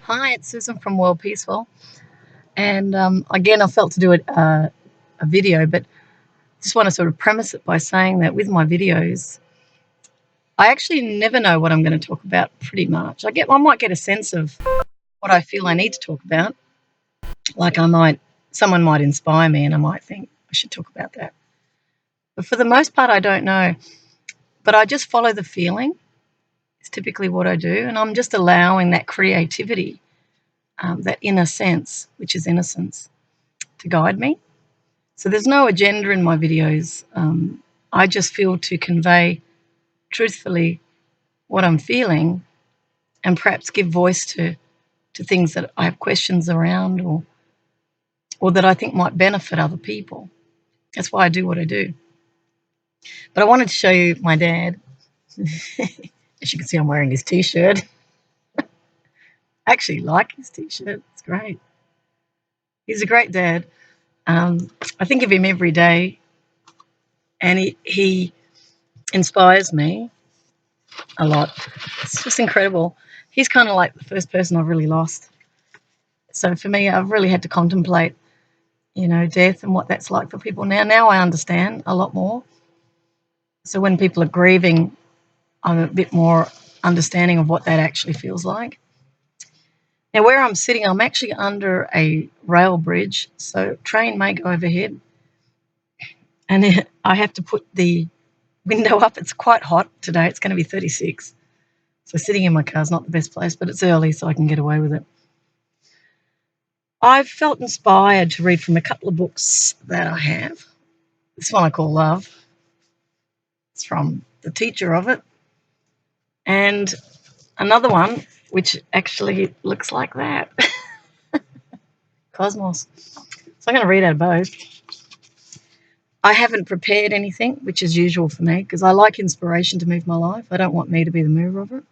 Hi, it's Susan from Worldpeacefull, and again, I felt to do a video, but just want to sort of premise it by saying that with my videos, I actually never know what I'm going to talk about. Pretty much, I might get a sense of what I feel I need to talk about. Like someone might inspire me, and I might think I should talk about that. But for the most part, I don't know. But I just follow the feeling. It's typically what I do, and I'm just allowing that creativity, that inner sense, which is innocence, to guide me. So there's no agenda in my videos. I just feel to convey truthfully what I'm feeling and perhaps give voice to things that I have questions around or that I think might benefit other people. That's why I do what I do. But I wanted to show you my dad. As you can see, I'm wearing his T-shirt. I actually like his T-shirt. It's great. He's a great dad. I think of him every day, and he inspires me a lot. It's just incredible. He's kind of like the first person I've really lost. So for me, I've really had to contemplate, death and what that's like for people now. Now I understand a lot more. So when people are grieving, I'm a bit more understanding of what that actually feels like. Now, where I'm sitting, I'm actually under a rail bridge, so train may go overhead, and I have to put the window up. It's quite hot today. It's going to be 36. So sitting in my car is not the best place, but it's early, so I can get away with it. I've felt inspired to read from a couple of books that I have. This one I call Love. It's from the teacher of it. And another one, which actually looks like that, Cosmos. So I'm going to read out both. I haven't prepared anything, which is usual for me, because I like inspiration to move my life. I don't want me to be the mover of it.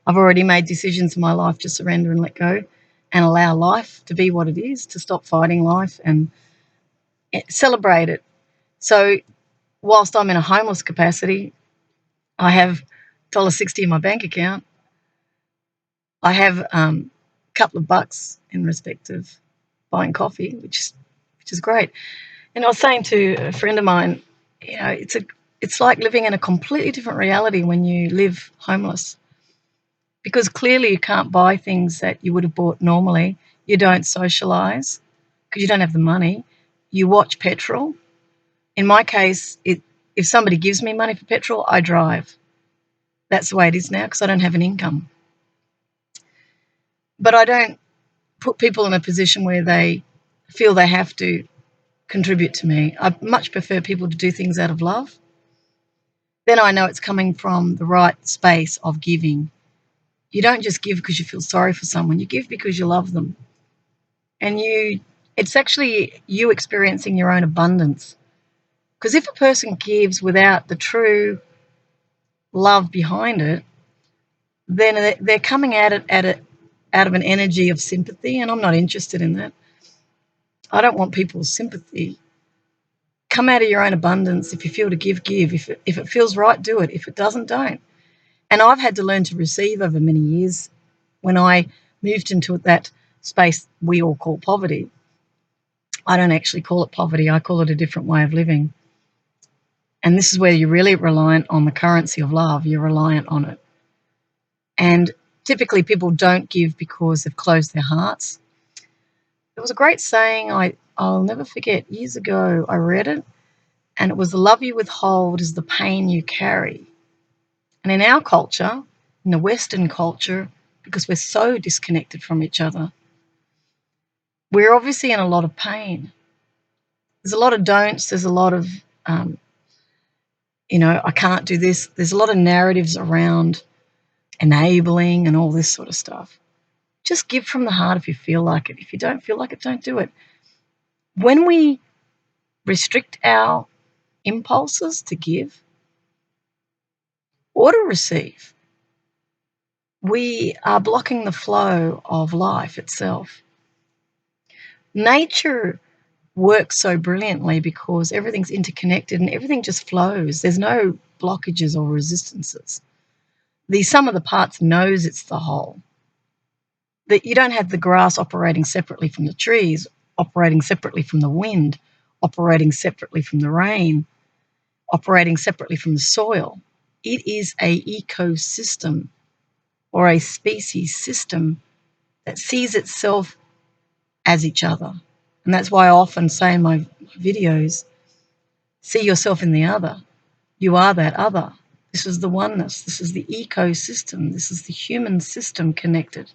I've already made decisions in my life to surrender and let go and allow life to be what it is, to stop fighting life and celebrate it. So whilst I'm in a homeless capacity, I have $1.60 in my bank account. I have a couple of bucks in respect of buying coffee, which is great. And I was saying to a friend of mine, it's like living in a completely different reality when you live homeless, because clearly you can't buy things that you would have bought normally. You don't socialise because you don't have the money. You watch petrol. In my case, if somebody gives me money for petrol, I drive. That's the way it is now because I don't have an income. But I don't put people in a position where they feel they have to contribute to me. I much prefer people to do things out of love. Then I know it's coming from the right space of giving. You don't just give because you feel sorry for someone. You give because you love them. And it's actually you experiencing your own abundance. Because if a person gives without the true love behind it, then they're coming at it out of an energy of sympathy, and I'm not interested in that. I don't want people's sympathy. Come out of your own abundance. If you feel to give, give. If it feels right, do it. If it doesn't, don't. And I've had to learn to receive over many years. When I moved into that space we all call poverty, I don't actually call it poverty. I call it a different way of living. And this is where you're really reliant on the currency of love. You're reliant on it. And typically people don't give because they've closed their hearts. There was a great saying I'll never forget. Years ago, I read it, and it was, the love you withhold is the pain you carry. And in our culture, in the Western culture, because we're so disconnected from each other, we're obviously in a lot of pain. There's a lot of don'ts. There's a lot of, I can't do this. There's a lot of narratives around enabling and all this sort of stuff. Just give from the heart if you feel like it. If you don't feel like it, don't do it. When we restrict our impulses to give or to receive, we are blocking the flow of life itself. Nature works so brilliantly because everything's interconnected and everything just flows. There's no blockages or resistances. The sum of the parts knows it's the whole. that you don't have the grass operating separately from the trees, operating separately from the wind, operating separately from the rain, operating separately from the soil. It is an ecosystem or a species system that sees itself as each other. And that's why I often say in my videos, see yourself in the other. You are that other. This is the oneness. This is the ecosystem. This is the human system connected.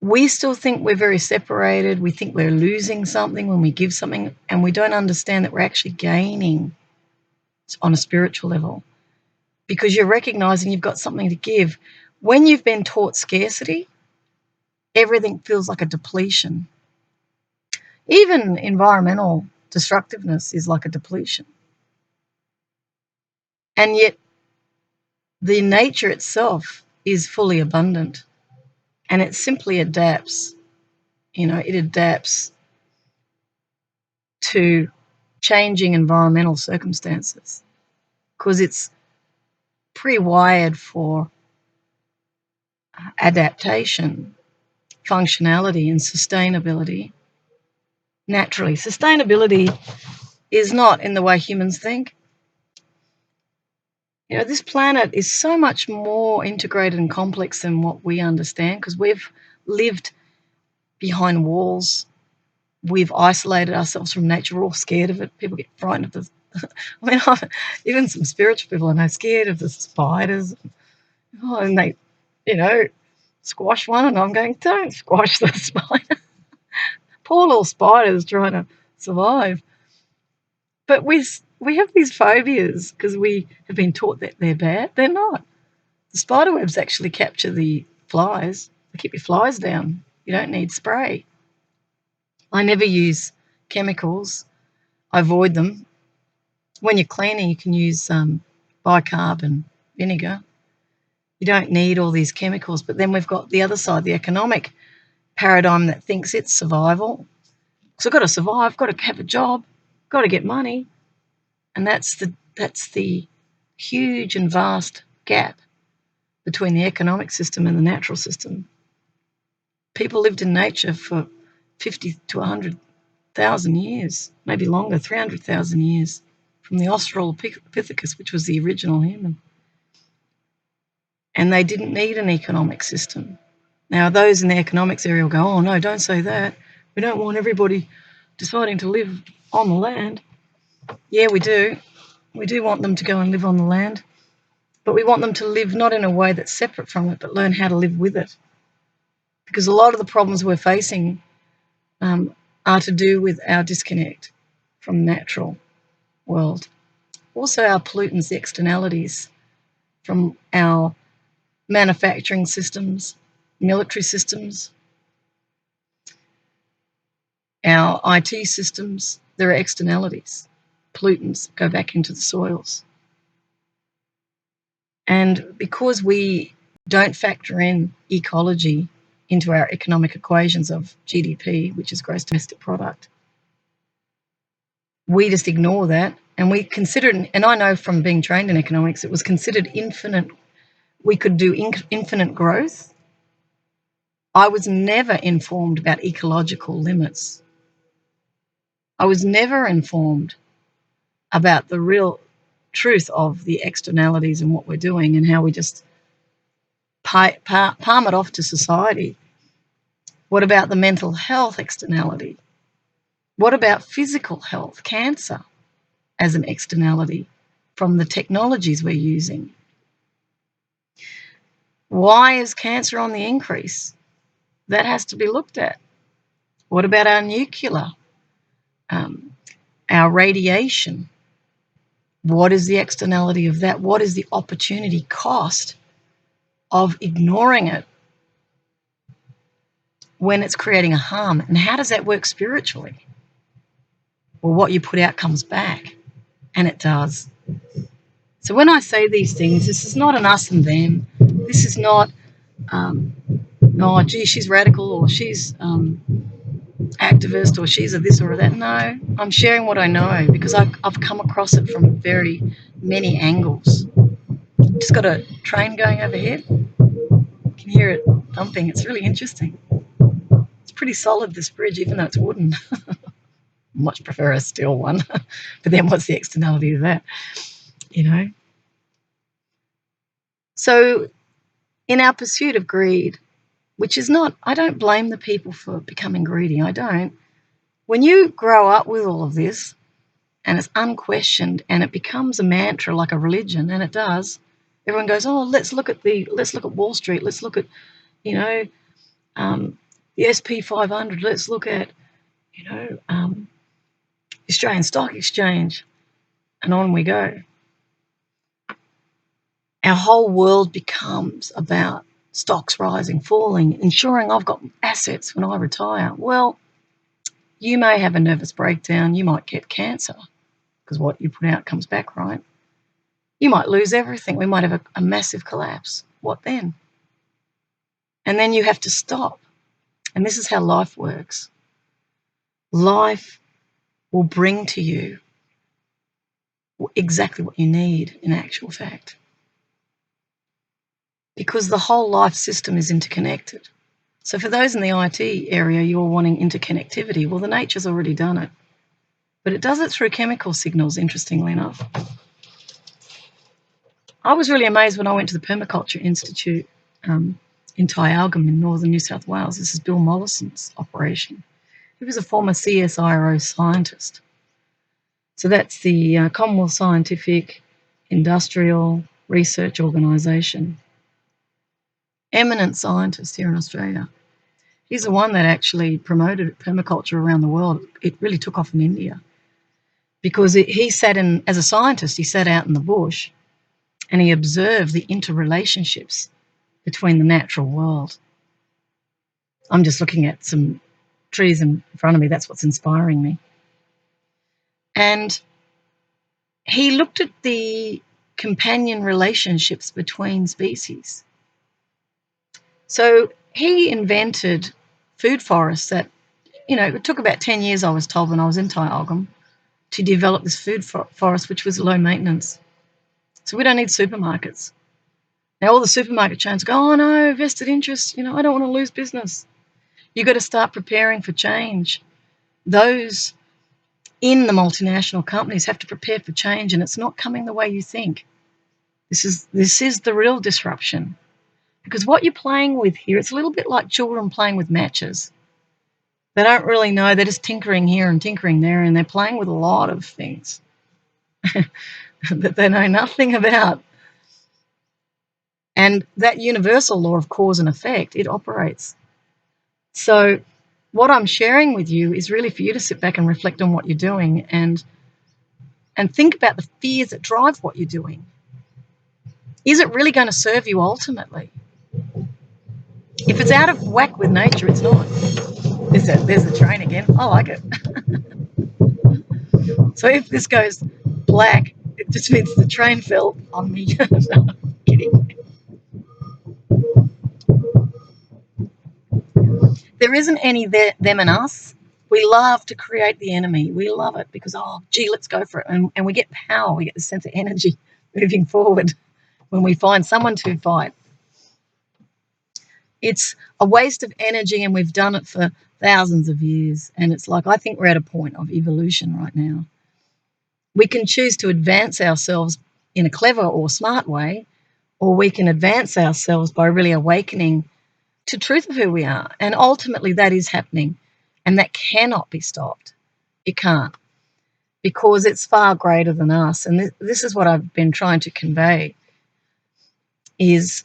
We still think we're very separated. We think we're losing something when we give something, and we don't understand that we're actually gaining on a spiritual level because you're recognizing you've got something to give. When you've been taught scarcity, everything feels like a depletion. Even environmental destructiveness is like a depletion. And yet the nature itself is fully abundant, and it simply adapts. It adapts to changing environmental circumstances because it's pre-wired for adaptation, functionality, and sustainability. Naturally, sustainability is not in the way humans think. This planet is so much more integrated and complex than what we understand because we've lived behind walls. We've isolated ourselves from nature. We're all scared of it. People get frightened of the... even some spiritual people I know scared of the spiders. And they, squash one, and I'm going, don't squash the spider. Poor little spiders trying to survive. But we have these phobias because we have been taught that they're bad. They're not. The spider webs actually capture the flies. They keep your flies down. You don't need spray. I never use chemicals. I avoid them. When you're cleaning, you can use bicarb and vinegar. You don't need all these chemicals. But then we've got the other side, the economic paradigm that thinks it's survival. So I've got to survive, got to have a job, got to get money. And that's the huge and vast gap between the economic system and the natural system. People lived in nature for 50 to 100,000 years, maybe longer, 300,000 years, from the Australopithecus, which was the original human. And they didn't need an economic system. Now, those in the economics area will go, oh, no, don't say that. We don't want everybody deciding to live on the land. Yeah, we do. We do want them to go and live on the land. But we want them to live not in a way that's separate from it, but learn how to live with it. Because a lot of the problems we're facing are to do with our disconnect from the natural world. Also our pollutants, the externalities from our manufacturing systems, military systems, our IT systems, there are externalities. Pollutants go back into the soils. And because we don't factor in ecology into our economic equations of GDP, which is gross domestic product, we just ignore that and we consider it, and I know from being trained in economics, it was considered infinite. We could do infinite growth. I was never informed about ecological limits. I was never informed about the real truth of the externalities and what we're doing and how we just palm it off to society. What about the mental health externality? What about physical health, cancer as an externality from the technologies we're using? Why is cancer on the increase? That has to be looked at. What about our nuclear, our radiation? What is the externality of that? What is the opportunity cost of ignoring it when it's creating a harm? And how does that work spiritually? Well, what you put out comes back, and it does. So when I say these things, this is not an us and them. This is not, oh, gee, she's radical, or she's activist, or she's a this or a that. No, I'm sharing what I know because I've come across it from very many angles. Just got a train going overhead. can hear it thumping. It's really interesting. It's pretty solid, this bridge, even though it's wooden. Much prefer a steel one. But then what's the externality of that, you know? So in our pursuit of greed, which is not, I don't blame the people for becoming greedy. I don't. When you grow up with all of this and it's unquestioned and it becomes a mantra like a religion, and it does, everyone goes, oh, let's look at Wall Street. Let's look at, you know, the SP 500. Let's look at, you know, Australian Stock Exchange, and on we go. Our whole world becomes about stocks rising, falling, ensuring I've got assets when I retire. Well, you may have a nervous breakdown. You might get cancer because what you put out comes back, right? You might lose everything. We might have a massive collapse. What then? And then you have to stop. And this is how life works. Life will bring to you exactly what you need in actual fact. Because the whole life system is interconnected. So for those in the IT area, you're wanting interconnectivity. Well, the nature's already done it. But it does it through chemical signals, interestingly enough. I was really amazed when I went to the Permaculture Institute in Tyalgum in northern New South Wales. This is Bill Mollison's operation. He was a former CSIRO scientist. So that's the Commonwealth Scientific Industrial Research Organisation. Eminent scientist here in Australia. He's the one that actually promoted permaculture around the world. It really took off in India because he sat in, as a scientist, he sat out in the bush and he observed the interrelationships between the natural world. I'm just looking at some trees in front of me. That's what's inspiring me. And he looked at the companion relationships between species. So he invented food forests that, you know, it took about 10 years, I was told, when I was in Tyalgum, to develop this food forest, which was low maintenance. So we don't need supermarkets. Now all the supermarket chains go, oh no, vested interests, you know, I don't want to lose business. You've got to start preparing for change. Those in the multinational companies have to prepare for change, and it's not coming the way you think. This is the real disruption. Because what you're playing with here, it's a little bit like children playing with matches. They don't really know. They're just tinkering here and tinkering there, and they're playing with a lot of things that they know nothing about. And that universal law of cause and effect, it operates. So what I'm sharing with you is really for you to sit back and reflect on what you're doing and think about the fears that drive what you're doing. Is it really going to serve you ultimately? If it's out of whack with nature, it's not. There's the train again. I like it. So if this goes black, it just means the train fell on me. No, I'm kidding. There isn't any them and us. We love to create the enemy. We love it because, oh, gee, let's go for it. And we get power. We get this sense of energy moving forward when we find someone to fight. It's a waste of energy, and we've done it for thousands of years. And it's like, I think we're at a point of evolution right now. We can choose to advance ourselves in a clever or smart way, or we can advance ourselves by really awakening to truth of who we are. And ultimately that is happening, and that cannot be stopped. It can't, because it's far greater than us. And this is what I've been trying to convey, is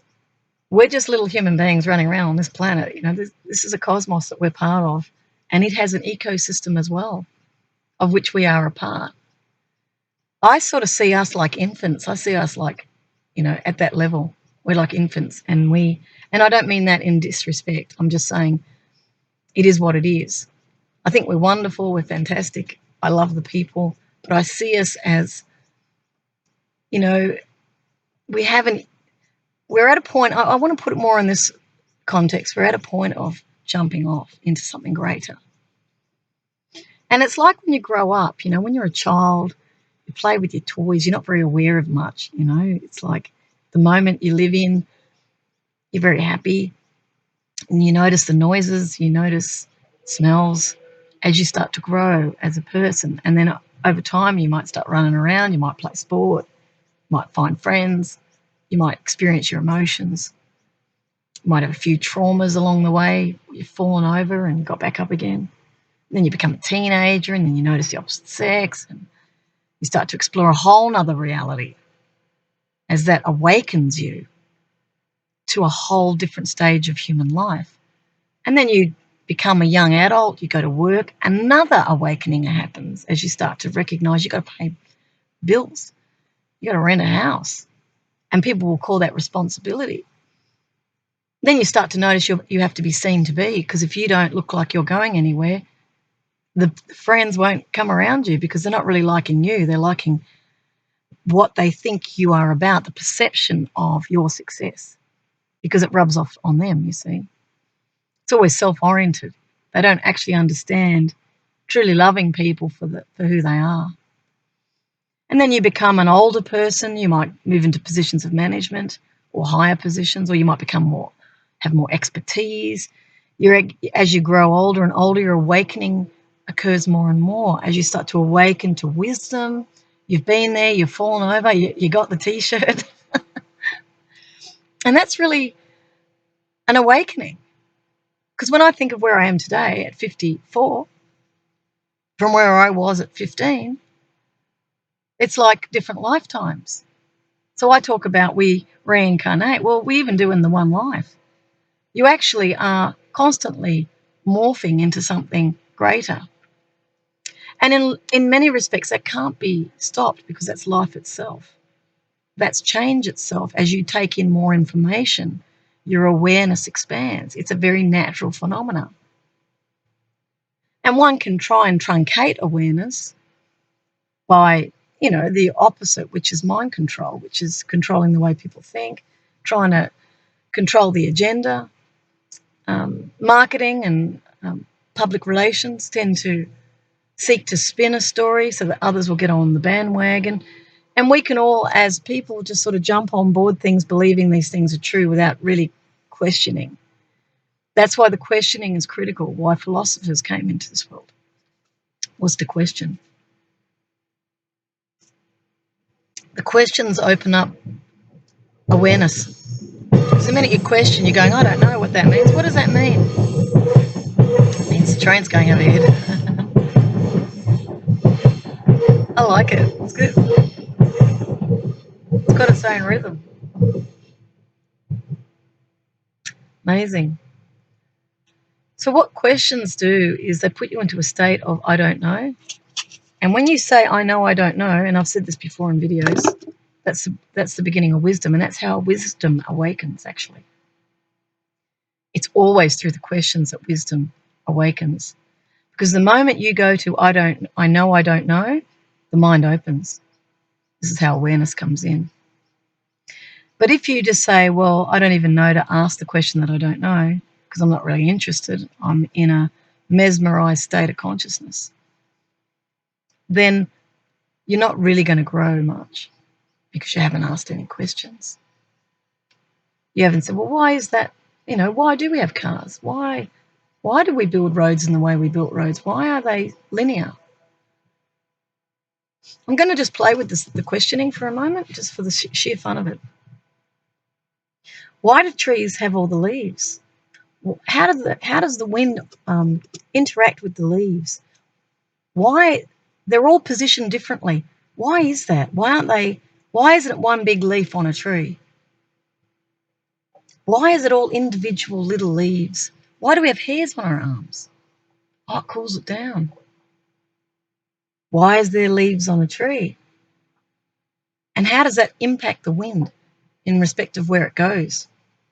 we're just little human beings running around on this planet. You know, this is a cosmos that we're part of, and it has an ecosystem as well, of which we are a part. I sort of see us like infants. I see us like, you know, at that level. We're like infants, and I don't mean that in disrespect. I'm just saying it is what it is. I think we're wonderful. We're fantastic. I love the people, but I see us as, you know, we're at a point, I want to put it more in this context. We're at a point of jumping off into something greater. And it's like when you grow up, you know, when you're a child, you play with your toys, you're not very aware of much, you know. It's like the moment you live in, You're very happy, and you notice the noises, you notice smells as you start to grow as a person. And then over time, you might start running around, you might play sport, you might find friends, you might experience your emotions, you might have a few traumas along the way, you've fallen over and got back up again. Then you become a teenager, and then you notice the opposite sex, and you start to explore a whole nother reality as that awakens you to a whole different stage of human life. And then you become a young adult, you go to work, another awakening happens as you start to recognize you've got to pay bills, you've got to rent a house, and people will call that responsibility. Then you start to notice you have to be seen to be, because if you don't look like you're going anywhere, the friends won't come around you because they're not really liking you. They're liking what they think you are about, the perception of your success, because it rubs off on them, you see. It's always self-oriented. They don't actually understand truly loving people for who they are. And then you become an older person. You might move into positions of management or higher positions, or you might have more expertise. As you grow older and older, your awakening occurs more and more. As you start to awaken to wisdom, you've been there, you've fallen over, you got the T-shirt. And that's really an awakening. Because when I think of where I am today at 54, from where I was at 15, it's like different lifetimes. So I talk about we reincarnate. Well, we even do in the one life. You actually are constantly morphing into something greater. And in many respects, that can't be stopped because that's life itself. That's change itself. As you take in more information, your awareness expands. It's a very natural phenomenon. And one can try and truncate awareness by, the opposite, which is mind control, which is controlling the way people think, trying to control the agenda. Marketing and public relations tend to seek to spin a story so that others will get on the bandwagon. And we can all, as people, just sort of jump on board things, believing these things are true without really questioning. That's why the questioning is critical, why philosophers came into this world, was to question. The questions open up awareness. Because the minute you question, you're going, I don't know what that means. What does that mean? It means the train's going overhead. I like it. It's good. It's got its own rhythm. Amazing. So what questions do is they put you into a state of I don't know. And when you say I know I don't know, and I've said this before in videos, that's the beginning of wisdom, and that's how wisdom awakens, actually. It's always through the questions that wisdom awakens. Because the moment you go to I know I don't know, the mind opens. This is how awareness comes in. But if you just say, well, I don't even know to ask the question that I don't know, because I'm not really interested, I'm in a mesmerized state of consciousness, then you're not really going to grow much because you haven't asked any questions. You haven't said, well, why is that? Why do we have cars? Why do we build roads in the way we built roads? Why are they linear? I'm going to just play with the questioning for a moment, just for the sheer fun of it. Why do trees have all the leaves? How does the wind interact with the leaves? Why they're all positioned differently? Why is that? Why isn't it one big leaf on a tree? Why is it all individual little leaves? Why do we have hairs on our arms? Oh, it cools it down. Why is there leaves on a tree? And how does that impact the wind in respect of where it goes?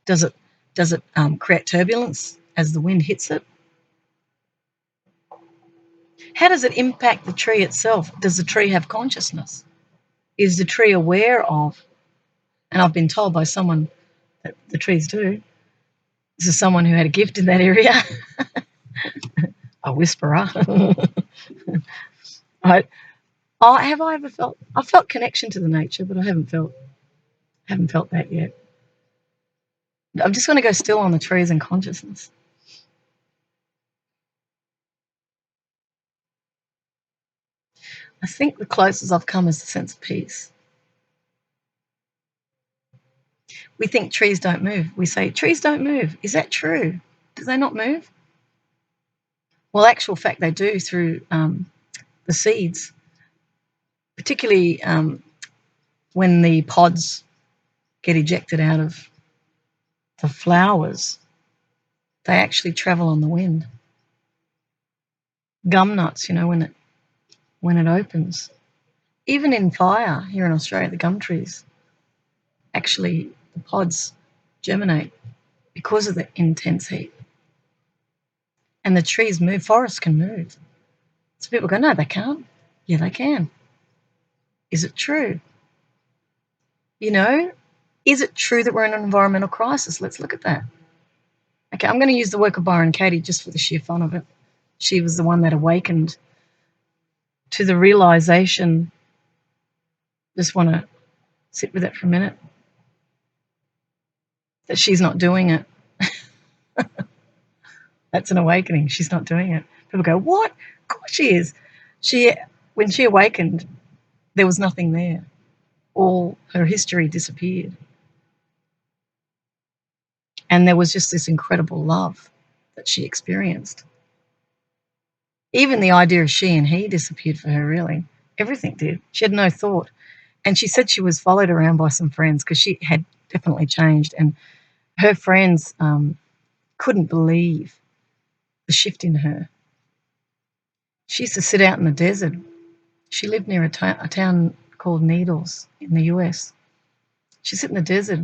Does it create turbulence as the wind hits it? How does it impact the tree itself? Does the tree have consciousness? Is the tree aware of, and I've been told by someone that the trees do, this is someone who had a gift in that area, a whisperer. Right? Have I ever felt? I've felt connection to the nature, but I haven't felt that yet. I'm just going to go still on the trees and consciousness. I think the closest I've come is the sense of peace. We think trees don't move. We say, trees don't move. Is that true? Do they not move? Well, actual fact, they do through the seeds, particularly when the pods get ejected out of the flowers. They actually travel on the wind. Gum nuts, when it opens. Even in fire here in Australia, the gum trees, actually the pods germinate because of the intense heat. And the trees move, forests can move. So people go, no, they can't. Yeah, they can. Is it true? Is it true that we're in an environmental crisis? Let's look at that. Okay, I'm going to use the work of Byron Katie just for the sheer fun of it. She was the one that awakened to the realization. Just want to sit with it for a minute. That she's not doing it. That's an awakening. She's not doing it. People go, what? Of course she is. When she awakened, there was nothing there. All her history disappeared. And there was just this incredible love that she experienced. Even the idea of she and he disappeared for her, really. Everything did. She had no thought. And she said she was followed around by some friends because she had definitely changed. And her friends couldn't believe the shift in her. She used to sit out in the desert. She lived near a town called Needles in the US. She'd sit in the desert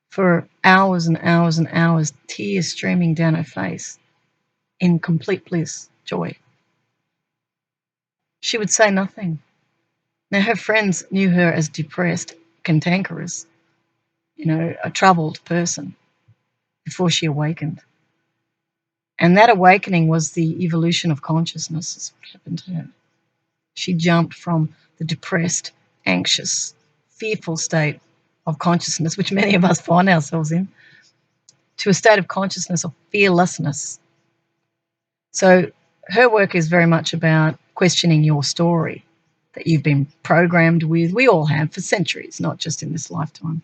for hours and hours and hours, tears streaming down her face in complete bliss, joy. She would say nothing. Now, her friends knew her as depressed, cantankerous, a troubled person before she awakened. And that awakening was the evolution of consciousness, is what happened to her. She jumped from the depressed, anxious, fearful state of consciousness, which many of us find ourselves in, to a state of consciousness of fearlessness. So her work is very much about questioning your story that you've been programmed with. We all have for centuries, not just in this lifetime.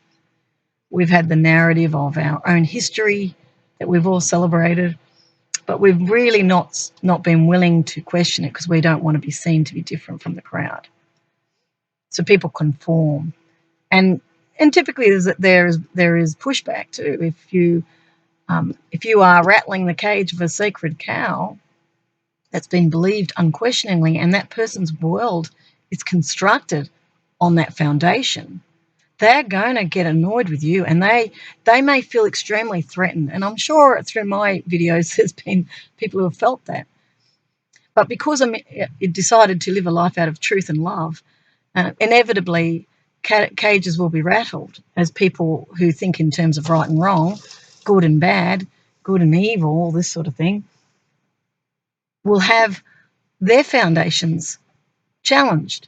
We've had the narrative of our own history that we've all celebrated, but we've really not been willing to question it because we don't want to be seen to be different from the crowd. So people conform. And typically there is pushback too. If you are rattling the cage of a sacred cow that's been believed unquestioningly, and that person's world is constructed on that foundation, they're going to get annoyed with you, and they may feel extremely threatened. And I'm sure through my videos there's been people who have felt that. But because I decided to live a life out of truth and love, inevitably cages will be rattled as people who think in terms of right and wrong, good and bad, good and evil, all this sort of thing, will have their foundations challenged.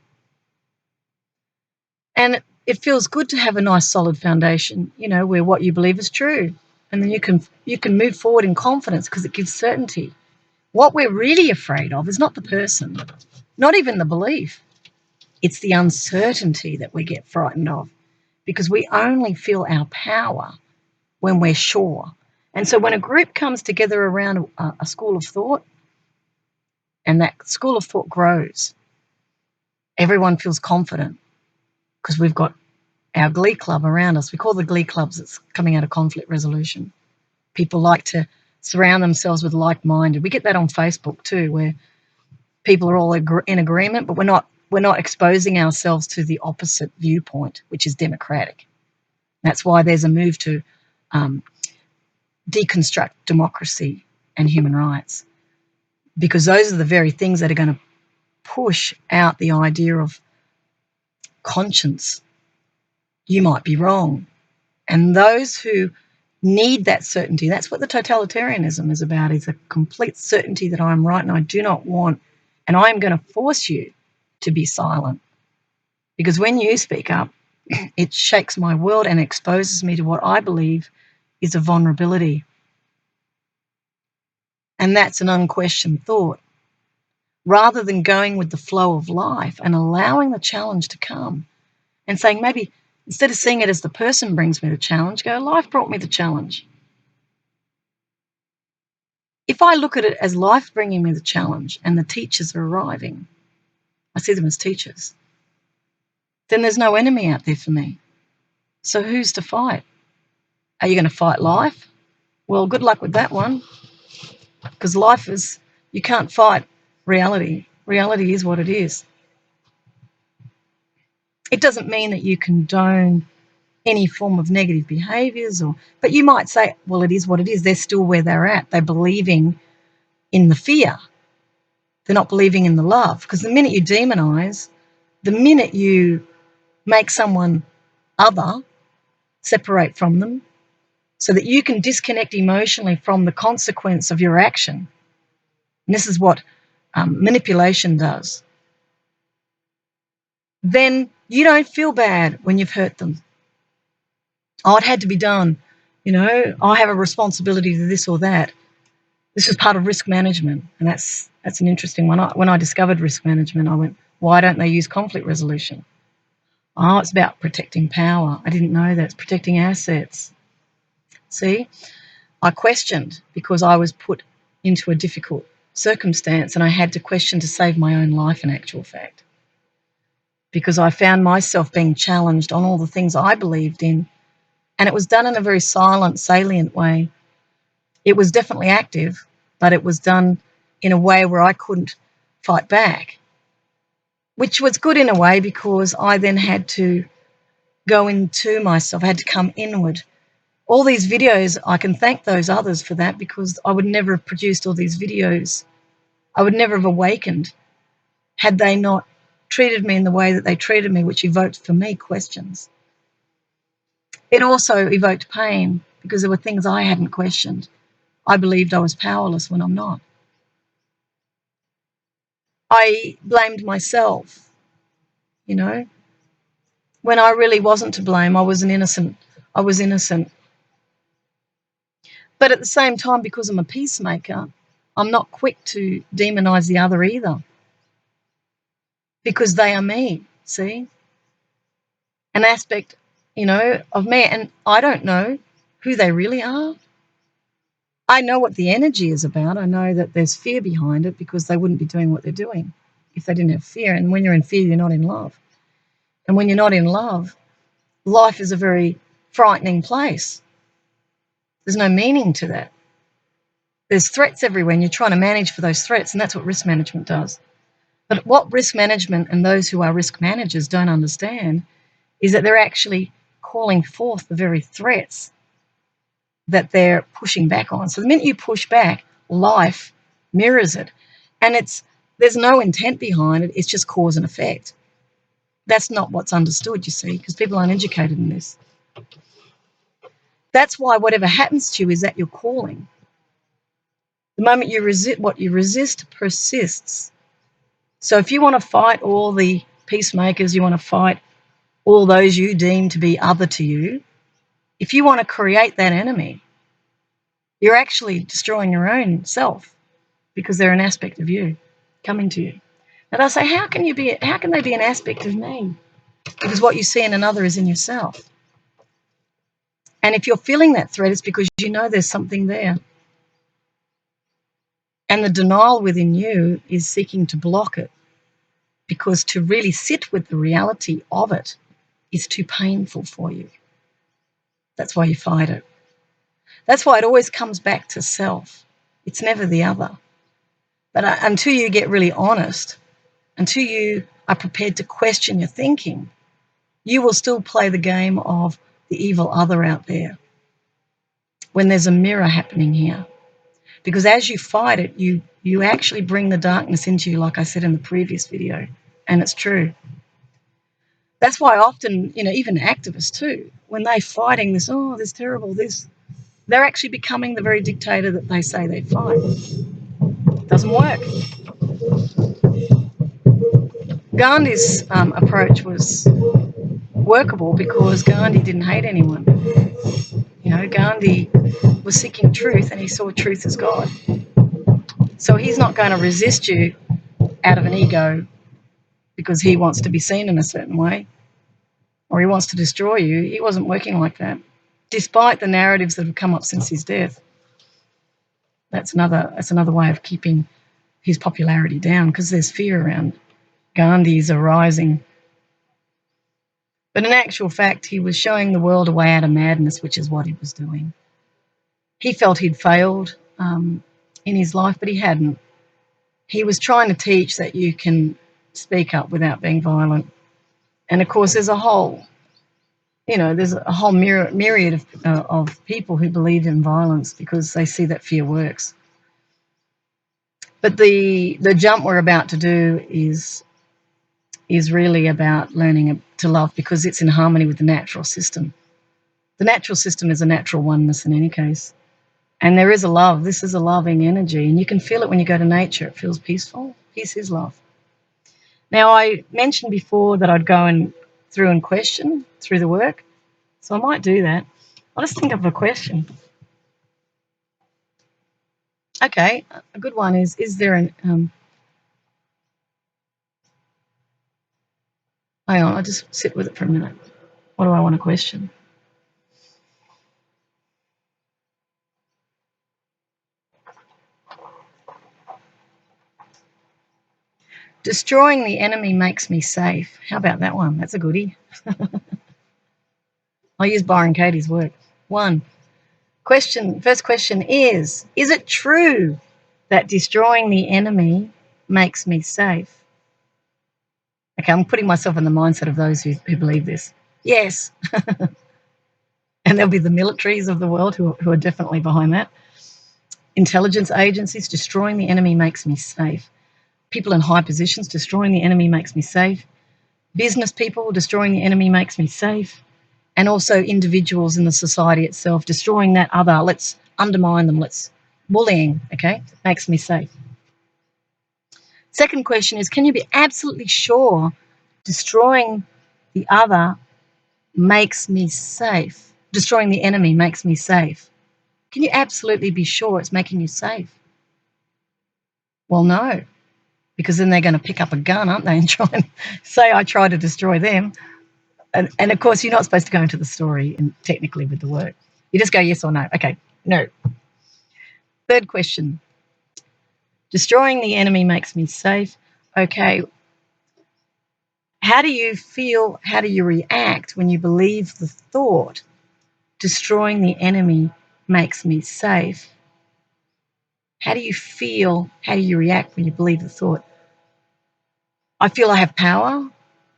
And it feels good to have a nice solid foundation, where what you believe is true. And then you can move forward in confidence because it gives certainty. What we're really afraid of is not the person, not even the belief. It's the uncertainty that we get frightened of, because we only feel our power when we're sure. And so when a group comes together around a school of thought, and that school of thought grows, everyone feels confident because we've got our glee club around us. We call the glee clubs, it's coming out of conflict resolution. People like to surround themselves with like-minded. We get that on Facebook too, where people are all in agreement, but we're not exposing ourselves to the opposite viewpoint, which is democratic. That's why there's a move to deconstruct democracy and human rights, because those are the very things that are going to push out the idea of conscience. You might be wrong. And those who need that certainty, that's what the totalitarianism is about, is a complete certainty that I'm right and I do not want, and I'm going to force you to be silent. Because when you speak up, it shakes my world and exposes me to what I believe is a vulnerability. And that's an unquestioned thought. Rather than going with the flow of life and allowing the challenge to come and saying, maybe instead of seeing it as the person brings me the challenge, go, life brought me the challenge. If I look at it as life bringing me the challenge and the teachers are arriving, I see them as teachers, then there's no enemy out there for me. So who's to fight? Are you going to fight life? Well, good luck with that one, because life is, you can't fight reality. Reality is what it is. It doesn't mean that you condone any form of negative behaviours, but you might say, well, it is what it is. They're still where they're at. They're believing in the fear. They're not believing in the love, because the minute you demonise, the minute you make someone other, separate from them, so that you can disconnect emotionally from the consequence of your action. And this is what manipulation does. Then you don't feel bad when you've hurt them. Oh, it had to be done. I have a responsibility to this or that. This is part of risk management, and that's an interesting one. When I discovered risk management, I went, why don't they use conflict resolution? Oh, it's about protecting power. I didn't know that. It's protecting assets. See, I questioned because I was put into a difficult circumstance and I had to question to save my own life, in actual fact, because I found myself being challenged on all the things I believed in, and it was done in a very silent, salient way. It was definitely active, but it was done in a way where I couldn't fight back, which was good in a way because I then had to go into myself. I had to come inward. All these videos, I can thank those others for that, because I would never have produced all these videos. I would never have awakened had they not treated me in the way that they treated me, which evoked for me questions. It also evoked pain because there were things I hadn't questioned. I believed I was powerless when I'm not. I blamed myself, when I really wasn't to blame. I was innocent. But at the same time, because I'm a peacemaker, I'm not quick to demonize the other either, because they are me, see? An aspect, of me, and I don't know who they really are. I know what the energy is about. I know that there's fear behind it, because they wouldn't be doing what they're doing if they didn't have fear. And when you're in fear, you're not in love. And when you're not in love, life is a very frightening place. There's no meaning to that. There's threats everywhere, and you're trying to manage for those threats, and that's what risk management does. But what risk management and those who are risk managers don't understand is that they're actually calling forth the very threats that they're pushing back on. So the minute you push back, life mirrors it. And there's no intent behind it. It's just cause and effect. That's not what's understood, you see, because people aren't educated in this. That's why whatever happens to you is that you're calling. The moment you resist, what you resist persists. So if you want to fight all the peacemakers, you want to fight all those you deem to be other to you, if you want to create that enemy, you're actually destroying your own self, because they're an aspect of you coming to you. Now they'll say, how can they be an aspect of me? Because what you see in another is in yourself. And if you're feeling that threat, it's because you know there's something there. And the denial within you is seeking to block it, because to really sit with the reality of it is too painful for you. That's why you fight it. That's why it always comes back to self. It's never the other. But until you get really honest, until you are prepared to question your thinking, you will still play the game of the evil other out there, when there's a mirror happening here. Because as you fight it, you actually bring the darkness into you, like I said in the previous video, and it's true. That's why often, even activists too, when they're fighting this, oh, this terrible, this, they're actually becoming the very dictator that they say they fight. It doesn't work. Gandhi's approach was workable because Gandhi didn't hate anyone. Gandhi was seeking truth, and he saw truth as God. So he's not going to resist you out of an ego because he wants to be seen in a certain way or he wants to destroy you. He wasn't working like that, despite the narratives that have come up since his death. That's another way of keeping his popularity down, because there's fear around Gandhi's arising. But in actual fact, he was showing the world a way out of madness, which is what he was doing. He felt he'd failed in his life, but he hadn't. He was trying to teach that you can speak up without being violent. And of course, there's a whole myriad of people who believe in violence because they see that fear works. But the jump we're about to do is really about learning to love, because it's in harmony with the natural system. The natural system is a natural oneness in any case. And there is a love. This is a loving energy. And you can feel it when you go to nature. It feels peaceful. Peace is love. Now, I mentioned before that I'd go through and question through the work. So I might do that. I'll just think of a question. Okay, a good one is there an... hang on, I'll just sit with it for a minute. What do I want to question? Destroying the enemy makes me safe. How about that one? That's a goodie. I'll use Byron Katie's work. First question is it true that destroying the enemy makes me safe? Okay, I'm putting myself in the mindset of those who believe this. Yes. And there'll be the militaries of the world who are definitely behind that. Intelligence agencies, destroying the enemy makes me safe. People in high positions, destroying the enemy makes me safe. Business people, destroying the enemy makes me safe. And also individuals in the society itself, destroying that other, let's undermine them, bullying, okay, makes me safe. Second question is, can you be absolutely sure destroying the other makes me safe? Destroying the enemy makes me safe. Can you absolutely be sure it's making you safe? Well, no, because then they're going to pick up a gun, aren't they, and try and say I tried to destroy them. And of course, you're not supposed to go into the story and technically with the work. You just go yes or no. Okay, no. Third question. Destroying the enemy makes me safe. Okay. How do you feel? How do you react when you believe the thought, destroying the enemy makes me safe? How do you feel? How do you react when you believe the thought? I feel I have power.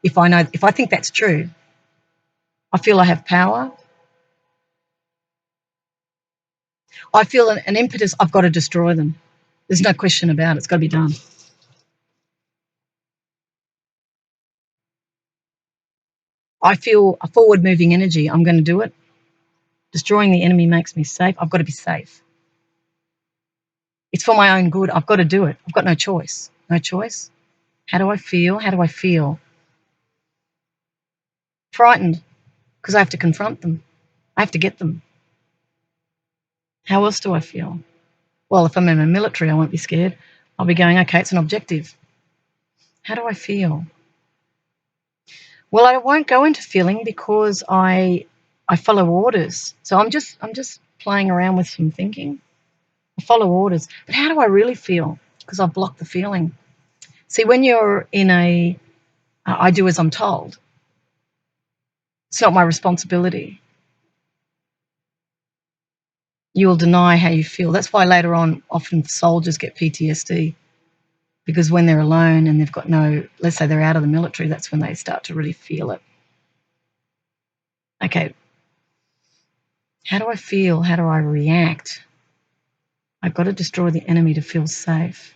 If I think that's true, I feel I have power. I feel an impetus. I've got to destroy them. There's no question about it. It's got to be done. I feel a forward-moving energy. I'm going to do it. Destroying the enemy makes me safe. I've got to be safe. It's for my own good. I've got to do it. I've got no choice. No choice. How do I feel? How do I feel? Frightened, because I have to confront them. I have to get them. How else do I feel? Well, if I'm in the military, I won't be scared. I'll be going, okay, it's an objective. How do I feel? Well, I won't go into feeling because I follow orders. So I'm just playing around with some thinking. I follow orders. But how do I really feel? Because I've blocked the feeling. See, when you're in I do as I'm told, it's not my responsibility. You will deny how you feel. That's why later on often soldiers get PTSD, because when they're alone and they've got let's say they're out of the military, that's when they start to really feel it. Okay, how do I feel? How do I react? I've got to destroy the enemy to feel safe.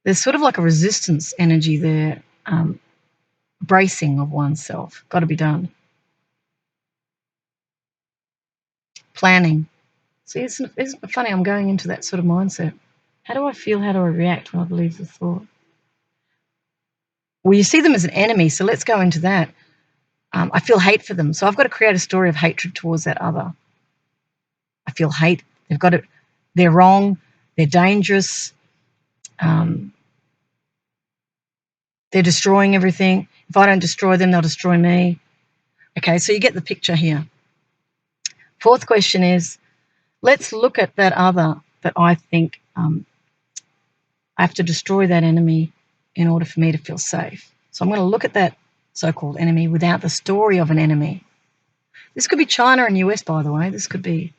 There's sort of like a resistance energy there, bracing of oneself. Got to be done. Planning. See, isn't it funny? I'm going into that sort of mindset. How do I feel? How do I react when I believe the thought? Well, you see them as an enemy, so let's go into that. I feel hate for them. So I've got to create a story of hatred towards that other. I feel hate. They're wrong. They're dangerous. They're destroying everything. If I don't destroy them, they'll destroy me. Okay, so you get the picture here. Fourth question is, let's look at that other that I think I have to destroy that enemy in order for me to feel safe. So I'm going to look at that so-called enemy without the story of an enemy. This could be China and US, by the way. This could be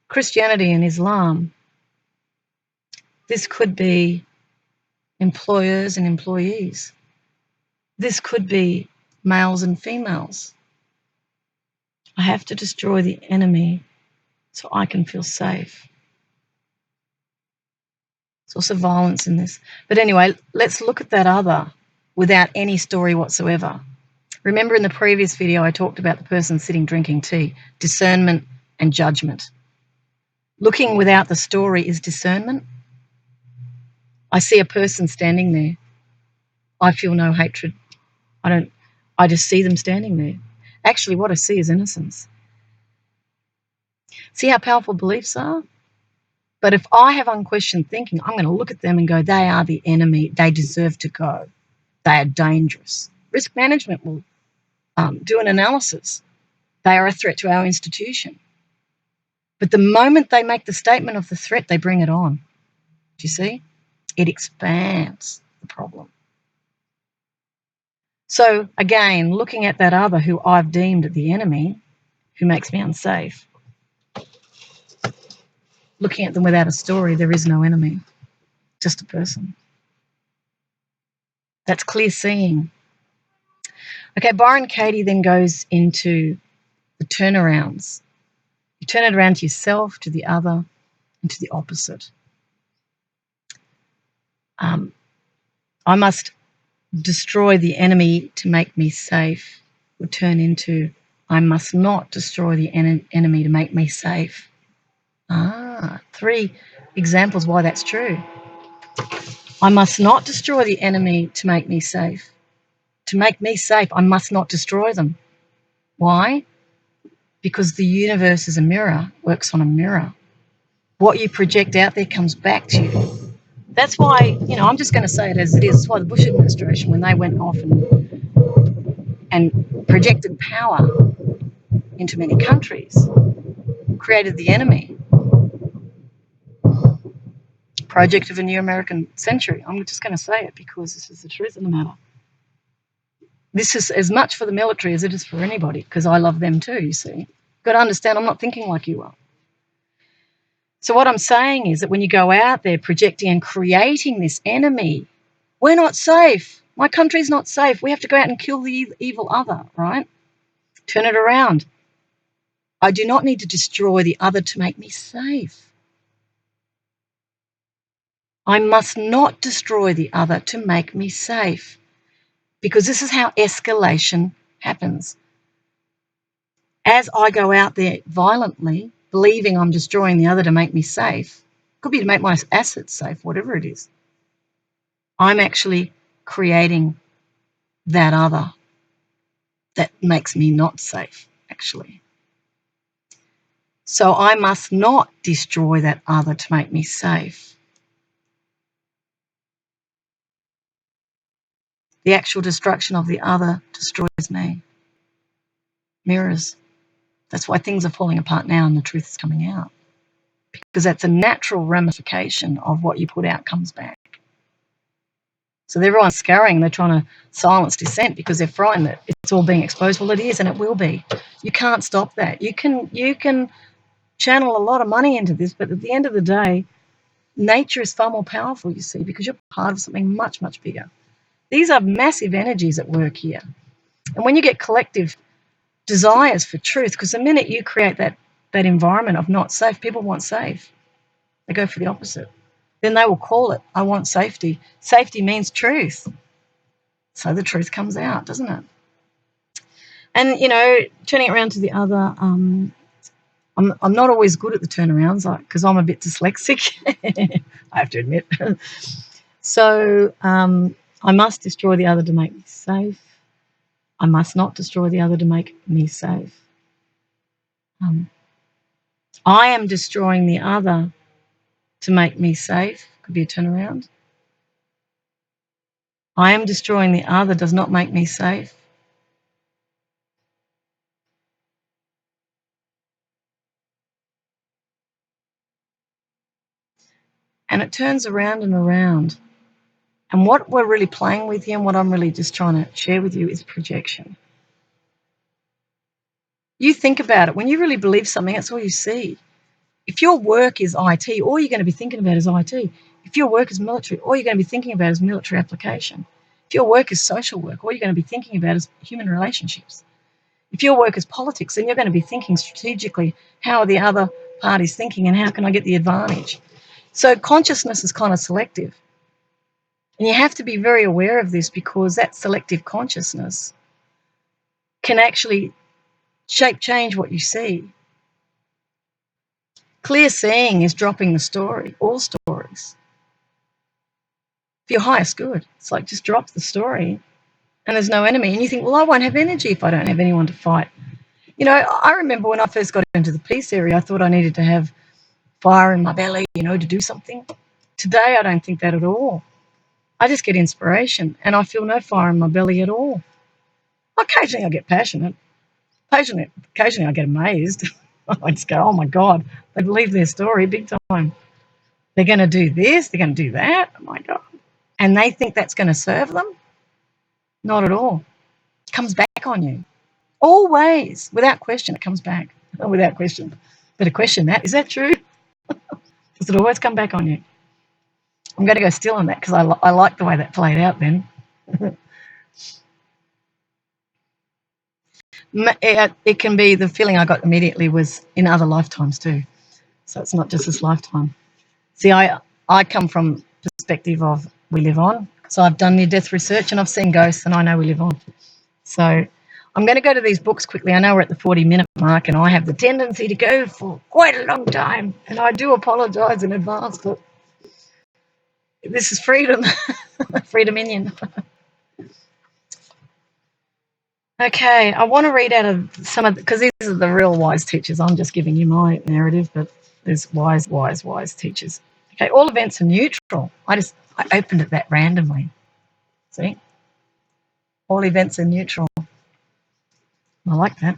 Christianity and Islam. This could be employers and employees. This could be males and females. I have to destroy the enemy so I can feel safe. There's also violence in this. But anyway, let's look at that other without any story whatsoever. Remember in the previous video I talked about the person sitting drinking tea, discernment and judgment. Looking without the story is discernment. I see a person standing there. I feel no hatred. I just see them standing there. Actually, what I see is innocence. See how powerful beliefs are? But if I have unquestioned thinking, I'm going to look at them and go, they are the enemy. They deserve to go. They are dangerous. Risk management will do an analysis. They are a threat to our institution. But the moment they make the statement of the threat, they bring it on. Do you see? It expands the problem. So again, looking at that other who I've deemed the enemy, who makes me unsafe, looking at them without a story, there is no enemy, just a person. That's clear seeing. Okay, Byron Katie then goes into the turnarounds. You turn it around to yourself, to the other, and to the opposite. I must destroy the enemy to make me safe would turn into I must not destroy the enemy to make me safe. 3 examples why that's true. I must not destroy the enemy to make me safe. To make me safe, I must not destroy them. Why? Because the universe is a mirror, works on a mirror. What you project out there comes back to you. That's why, I'm just going to say it as it is. That's why the Bush administration, when they went off and projected power into many countries, created the enemy. Project of a new American century. I'm just going to say it because this is the truth of the matter. This is as much for the military as it is for anybody, because I love them too, you see. You've got to understand I'm not thinking like you are. So what I'm saying is that when you go out there projecting and creating this enemy, we're not safe. My country's not safe. We have to go out and kill the evil other, right? Turn it around. I do not need to destroy the other to make me safe. I must not destroy the other to make me safe, because this is how escalation happens. As I go out there violently, believing I'm destroying the other to make me safe, could be to make my assets safe, whatever it is, I'm actually creating that other that makes me not safe, actually. So I must not destroy that other to make me safe. The actual destruction of the other destroys me. Mirrors. That's why things are falling apart now and the truth is coming out. Because that's a natural ramification of what you put out comes back. So everyone's scurrying. They're trying to silence dissent because they're frightened that it's all being exposed. Well, it is, and it will be. You can't stop that. You can channel a lot of money into this, but at the end of the day, nature is far more powerful, you see, because you're part of something much, much bigger. These are massive energies at work here. And when you get collective desires for truth, because the minute you create that environment of not safe, people want safe. They go for the opposite. Then they will call it, I want safety. Safety means truth. So the truth comes out, doesn't it? And, turning it around to the other, I'm not always good at the turnarounds because I'm a bit dyslexic, I have to admit. So I must destroy the other to make me safe. I must not destroy the other to make me safe. I am destroying the other to make me safe. Could be a turnaround. I am destroying the other does not make me safe. And it turns around and around. And what we're really playing with here and what I'm really just trying to share with you is projection. You think about it. When you really believe something, that's all you see. If your work is IT, all you're going to be thinking about is IT. If your work is military, all you're going to be thinking about is military application. If your work is social work, all you're going to be thinking about is human relationships. If your work is politics, then you're going to be thinking strategically, how are the other parties thinking and how can I get the advantage? So consciousness is kind of selective. And you have to be very aware of this because that selective consciousness can actually change what you see. Clear seeing is dropping the story, all stories. If you're highest good, it's like just drop the story and there's no enemy. And you think, well, I won't have energy if I don't have anyone to fight. You know, I remember when I first got into the peace area, I thought I needed to have fire in my belly, to do something. Today, I don't think that at all. I just get inspiration and I feel no fire in my belly at all. Occasionally I get passionate. Occasionally I get amazed. I just go, oh my God, they believe their story big time. They're going to do this, they're going to do that. Oh my God. And they think that's going to serve them? Not at all. It comes back on you. Always, without question, it comes back. Without question. Better question that. Is that true? Does it always come back on you? I'm going to go still on that because I like the way that played out then. It can be the feeling I got immediately was in other lifetimes too. So it's not just this lifetime. See, I come from perspective of we live on. So I've done near-death research and I've seen ghosts and I know we live on. So I'm going to go to these books quickly. I know we're at the 40-minute mark and I have the tendency to go for quite a long time. And I do apologise in advance, but this is freedom, freedom Indian. Okay, I want to read out of some of because these are the real wise teachers. I'm just giving you my narrative, but there's wise teachers. Okay, all events are neutral. I opened it that randomly. See? All events are neutral. I like that.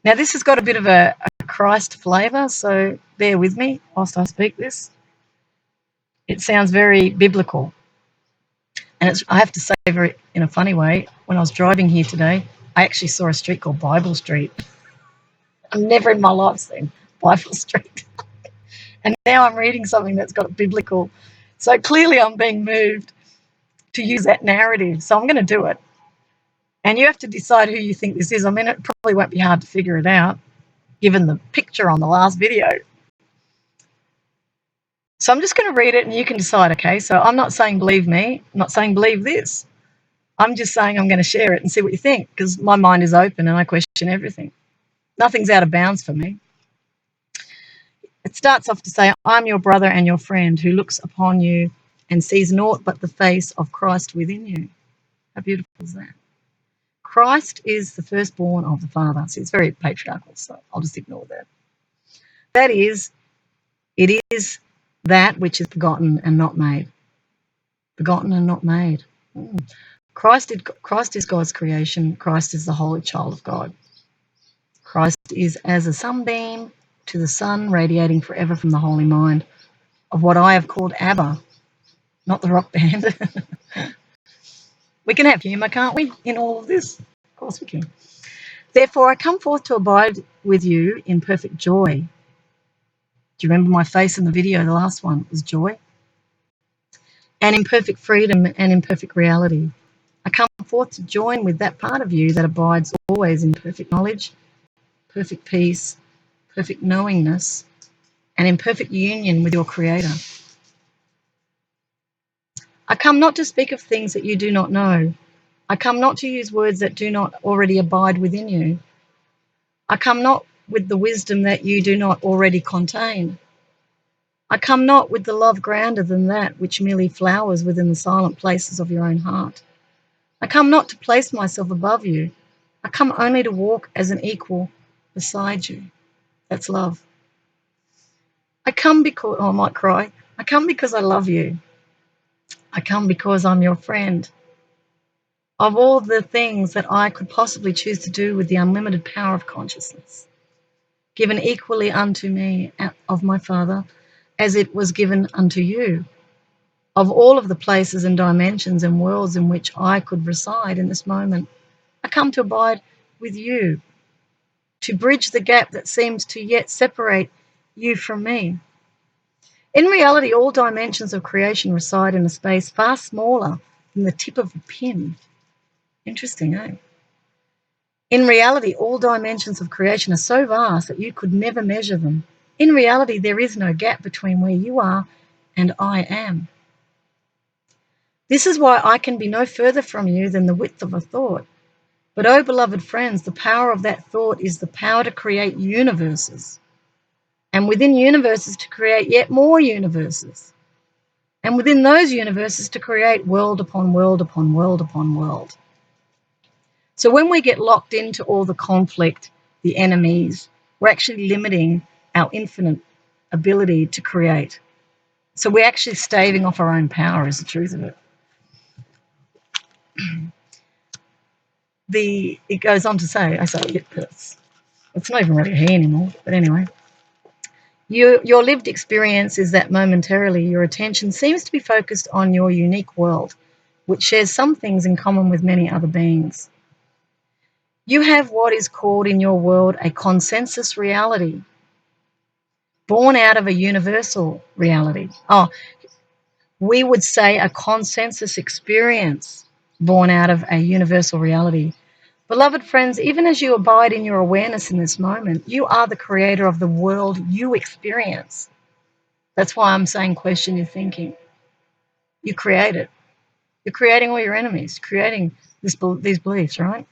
Now, this has got a bit of a Christ flavour, so bear with me whilst I speak this. It sounds very biblical. And I have to say in a funny way, when I was driving here today, I actually saw a street called Bible Street. I've never in my life seen Bible Street. And now I'm reading something that's got biblical. So clearly I'm being moved to use that narrative. So I'm going to do it. And you have to decide who you think this is. I mean, it probably won't be hard to figure it out, given the picture on the last video. So I'm just going to read it and you can decide, okay? So I'm not saying believe me. I'm not saying believe this. I'm just saying I'm going to share it and see what you think because my mind is open and I question everything. Nothing's out of bounds for me. It starts off to say, I'm your brother and your friend who looks upon you and sees naught but the face of Christ within you. How beautiful is that? Christ is the firstborn of the Father. See, it's very patriarchal, so I'll just ignore that. That is, it is that which is begotten and not made. Begotten and not made. Christ is God's creation. Christ is the holy child of God. Christ is as a sunbeam to the sun, radiating forever from the holy mind of what I have called Abba, not the rock band. We can have humour, can't we, in all of this? Of course we can. Therefore, I come forth to abide with you in perfect joy. Do you remember my face in the video? The last one was joy. And in perfect freedom and in perfect reality. I come forth to join with that part of you that abides always in perfect knowledge, perfect peace, perfect knowingness, and in perfect union with your Creator. I come not to speak of things that you do not know. I come not to use words that do not already abide within you. I come not with the wisdom that you do not already contain. I come not with the love grander than that which merely flowers within the silent places of your own heart. I come not to place myself above you, I come only to walk as an equal beside you. That's love. I come because, oh, I might cry. I come because I love you. I come because I'm your friend. Of all the things that I could possibly choose to do with the unlimited power of consciousness, given equally unto me of my Father, as it was given unto you, of all of the places and dimensions and worlds in which I could reside in this moment, I come to abide with you, to bridge the gap that seems to yet separate you from me. In reality, all dimensions of creation reside in a space far smaller than the tip of a pin. Interesting, eh? In reality, all dimensions of creation are so vast that you could never measure them. In reality, there is no gap between where you are and I am. This is why I can be no further from you than the width of a thought. But, oh, beloved friends, the power of that thought is the power to create universes. And within universes to create yet more universes. And within those universes to create world upon world upon world upon world. So when we get locked into all the conflict, the enemies, we're actually limiting our infinite ability to create. So we're actually staving off our own power is the truth of it. It goes on to say, it's not even really he anymore, but anyway. Your lived experience is that momentarily your attention seems to be focused on your unique world, which shares some things in common with many other beings. You have what is called in your world a consensus reality, born out of a universal reality. Oh, we would say a consensus experience born out of a universal reality. Beloved friends, even as you abide in your awareness in this moment, you are the creator of the world you experience. That's why I'm saying question your thinking. You create it. You're creating all your enemies, creating these beliefs, right?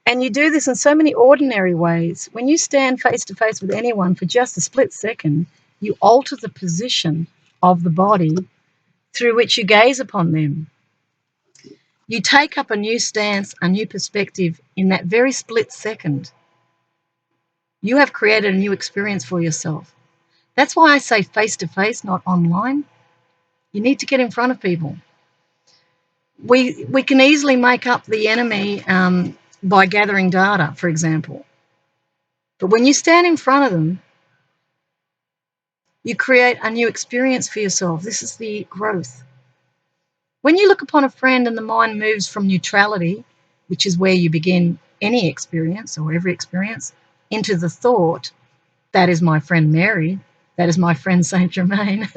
And you do this in so many ordinary ways. When you stand face to face with anyone for just a split second, you alter the position of the body through which you gaze upon them. You take up a new stance, a new perspective in that very split second. You have created a new experience for yourself. That's why I say face to face, not online. You need to get in front of people. We can easily make up the enemy by gathering data, for example. But when you stand in front of them, you create a new experience for yourself. This is the growth. When you look upon a friend and the mind moves from neutrality, which is where you begin any experience or every experience, into the thought, that is my friend Mary, that is my friend Saint Germain,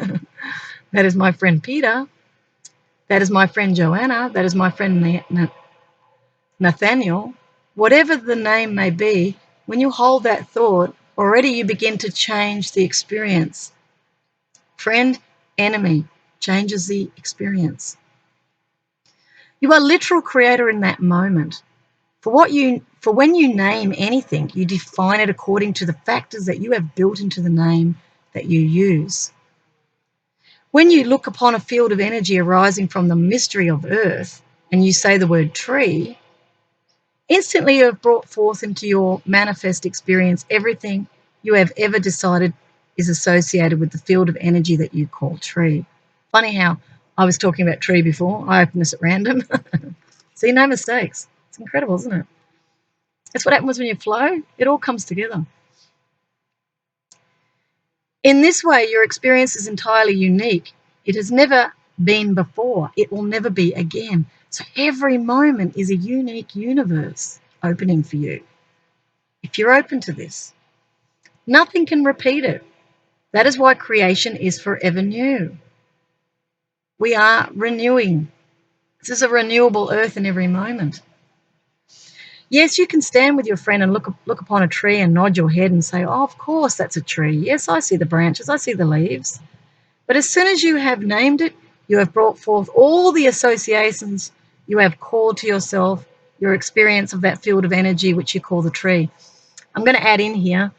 that is my friend Peter, that is my friend Joanna, that is my friend Nathaniel, whatever the name may be, when you hold that thought, already you begin to change the experience. Friend, enemy changes the experience. You are literal creator in that moment. For when you name anything, you define it according to the factors that you have built into the name that you use. When you look upon a field of energy arising from the mystery of earth, and you say the word tree, instantly you have brought forth into your manifest experience everything you have ever decided is associated with the field of energy that you call tree. Funny how I was talking about tree before. I opened this at random. See, no mistakes. It's incredible, isn't it? That's what happens when you flow. It all comes together. In this way, your experience is entirely unique. It has never been before. It will never be again. So every moment is a unique universe opening for you. If you're open to this, nothing can repeat it. That is why creation is forever new. We are renewing. This is a renewable earth in every moment. Yes, you can stand with your friend and look upon a tree and nod your head and say, oh, of course, that's a tree. Yes, I see the branches, I see the leaves. But as soon as you have named it, you have brought forth all the associations you have called to yourself, your experience of that field of energy which you call the tree. I'm going to add in here,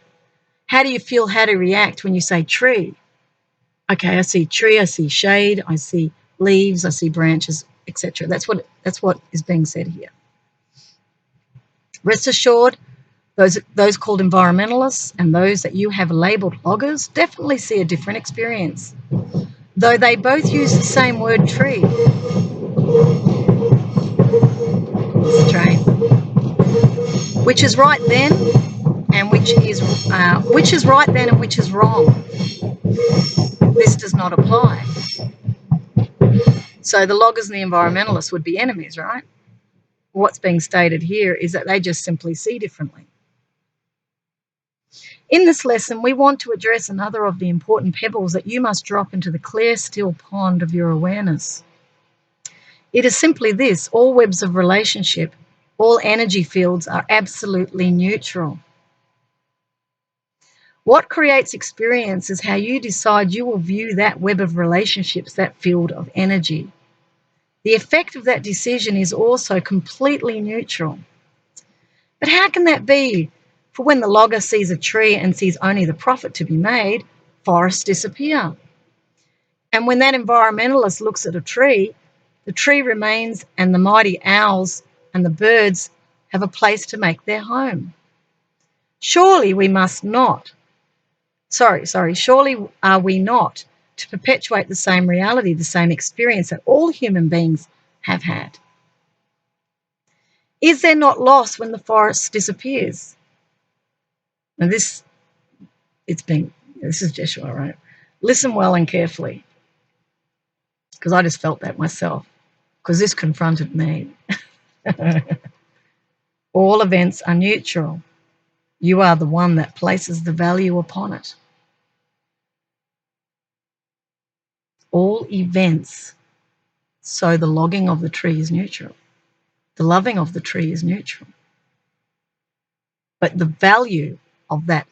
how do you feel, how to react when you say tree? Okay, I see tree, I see shade, I see leaves, I see branches, etc. That's what is being said here. Rest assured, those called environmentalists and those that you have labelled loggers definitely see a different experience, though they both use the same word tree. It's a train. Which is right then, and which is right then and which is wrong. This does not apply. So the loggers and the environmentalists would be enemies, right? What's being stated here is that they just simply see differently. In this lesson, we want to address another of the important pebbles that you must drop into the clear, still pond of your awareness. It is simply this: all webs of relationship, all energy fields are absolutely neutral. What creates experience is how you decide you will view that web of relationships, that field of energy. The effect of that decision is also completely neutral. But how can that be? For when the logger sees a tree and sees only the profit to be made, forests disappear. And when that environmentalist looks at a tree, the tree remains and the mighty owls and the birds have a place to make their home. Surely we must not. Surely are we not to perpetuate the same reality, the same experience that all human beings have had? Is there not loss when the forest disappears? Now this is Joshua, right? Listen well and carefully, because I just felt that myself, because this confronted me. All events are neutral. You are the one that places the value upon it. All events. So the logging of the tree is neutral. The loving of the tree is neutral. But the value of that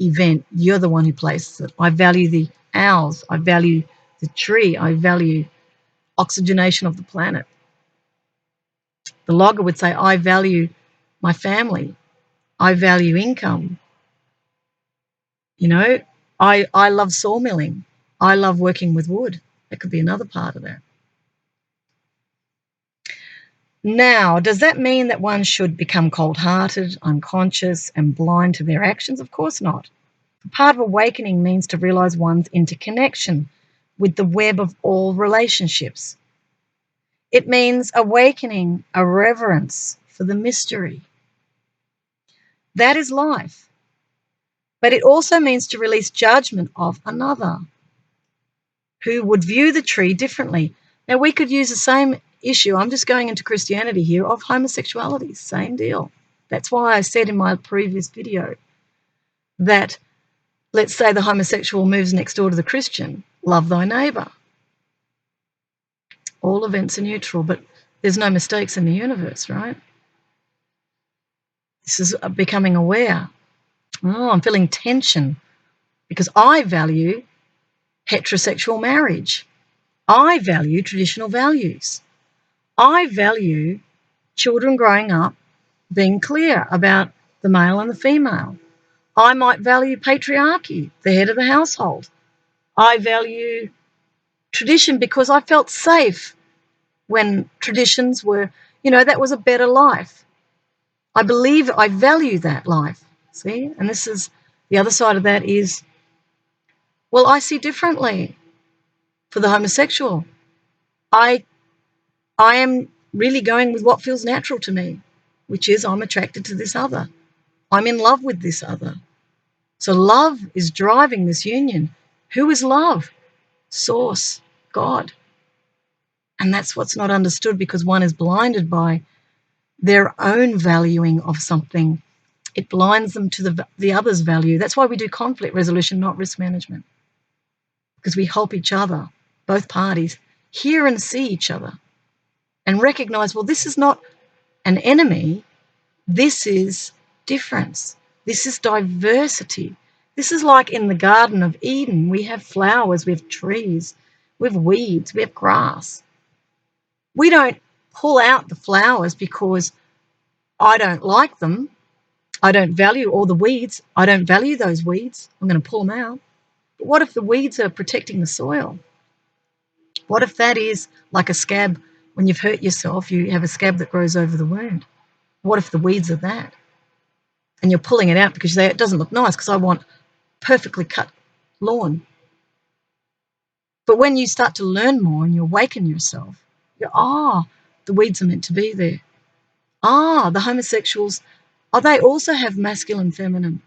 event, you're the one who places it. I value the owls. I value the tree. I value oxygenation of the planet. The logger would say, I value my family. I value income. You know, I love sawmilling. I love working with wood. That could be another part of that. Now, does that mean that one should become cold-hearted, unconscious, and blind to their actions? Of course not. Part of awakening means to realize one's interconnection with the web of all relationships. It means awakening a reverence for the mystery. That is life. But it also means to release judgment of another who would view the tree differently. Now, we could use the same issue, I'm just going into Christianity here, of homosexuality, same deal. That's why I said in my previous video that, let's say the homosexual moves next door to the Christian, love thy neighbour. All events are neutral, but there's no mistakes in the universe, right? This is becoming aware. Oh, I'm feeling tension because I value heterosexual marriage. I value traditional values. I value children growing up being clear about the male and the female. I might value patriarchy, the head of the household. I value tradition because I felt safe when traditions were, that was a better life. I value that life, see? And this is, the other side of that is, well, I see differently for the homosexual. I am really going with what feels natural to me, which is I'm attracted to this other. I'm in love with this other. So love is driving this union. Who is love? Source, God. And that's what's not understood because one is blinded by their own valuing of something. It blinds them to the other's value. That's why we do conflict resolution, not risk management, because we help each other, both parties, hear and see each other and recognize, well, this is not an enemy. This is difference. This is diversity. This is like in the Garden of Eden. We have flowers, we have trees, we have weeds, we have grass. We don't pull out the flowers because I don't like them. I don't value all the weeds. I don't value those weeds. I'm going to pull them out. But what if the weeds are protecting the soil? What if that is like a scab? When you've hurt yourself, you have a scab that grows over the wound. What if the weeds are that? And you're pulling it out because you say, it doesn't look nice because I want perfectly cut lawn. But when you start to learn more and you awaken yourself, the weeds are meant to be there. The homosexuals, they also have masculine, feminine.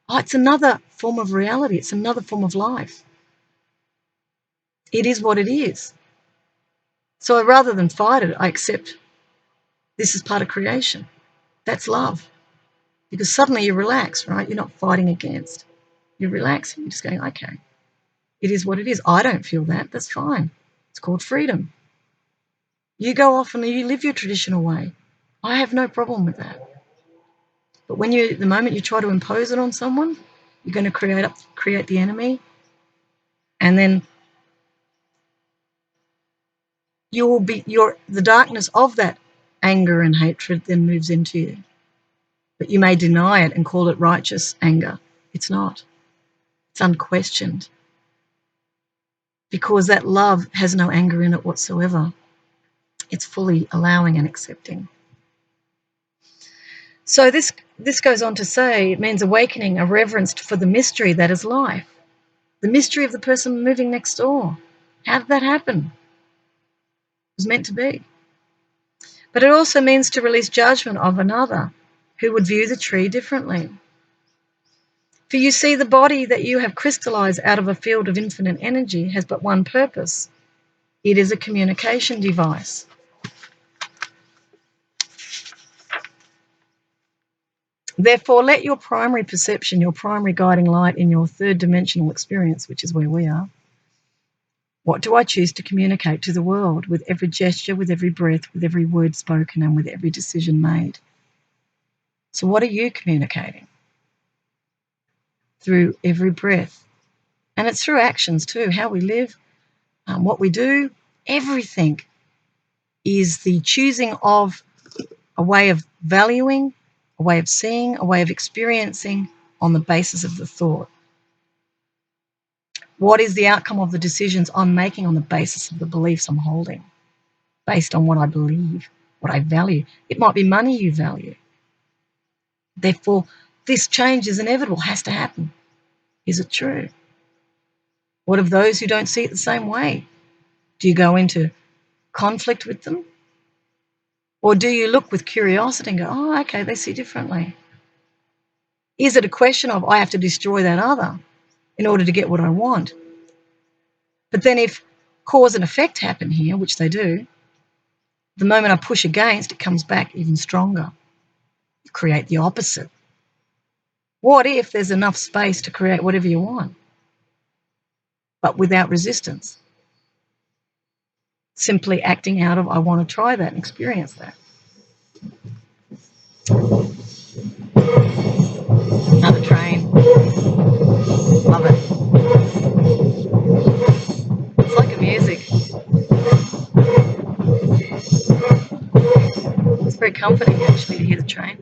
It's another form of reality. It's another form of life. It is what it is. So rather than fight it, I accept this is part of creation. That's love. Because suddenly you relax, right? You're not fighting against. You're relaxing. You're just going, okay, it is what it is. I don't feel that. That's fine. It's called freedom. You go off and you live your traditional way. I have no problem with that. But the moment you try to impose it on someone, you're going to create the enemy, and then the darkness of that anger and hatred then moves into you. But you may deny it and call it righteous anger. It's not. It's unquestioned. Because that love has no anger in it whatsoever. It's fully allowing and accepting. So this goes on to say it means awakening a reverence for the mystery that is life. The mystery of the person moving next door. How did that happen? It was meant to be. But it also means to release judgment of another who would view the tree differently. For you see, the body that you have crystallized out of a field of infinite energy has but one purpose. It is a communication device. Therefore, let your primary perception, your primary guiding light in your third dimensional experience, which is where we are, what do I choose to communicate to the world with every gesture, with every breath, with every word spoken, and with every decision made? So what are you communicating? Through every breath. And it's through actions too, how we live, what we do, everything is the choosing of a way of valuing, a way of seeing, a way of experiencing on the basis of the thought. What is the outcome of the decisions I'm making on the basis of the beliefs I'm holding, based on what I believe, what I value? It might be money you value. Therefore, this change is inevitable, has to happen. Is it true? What of those who don't see it the same way? Do you go into conflict with them? Or do you look with curiosity and go, okay, they see differently? Is it a question of I have to destroy that other in order to get what I want? But then if cause and effect happen here, which they do, the moment I push against, it comes back even stronger. You create the opposite. What if there's enough space to create whatever you want, but without resistance? Simply acting out of, I want to try that and experience that. Another train. Love it. It's like a music. It's very comforting actually to hear the train.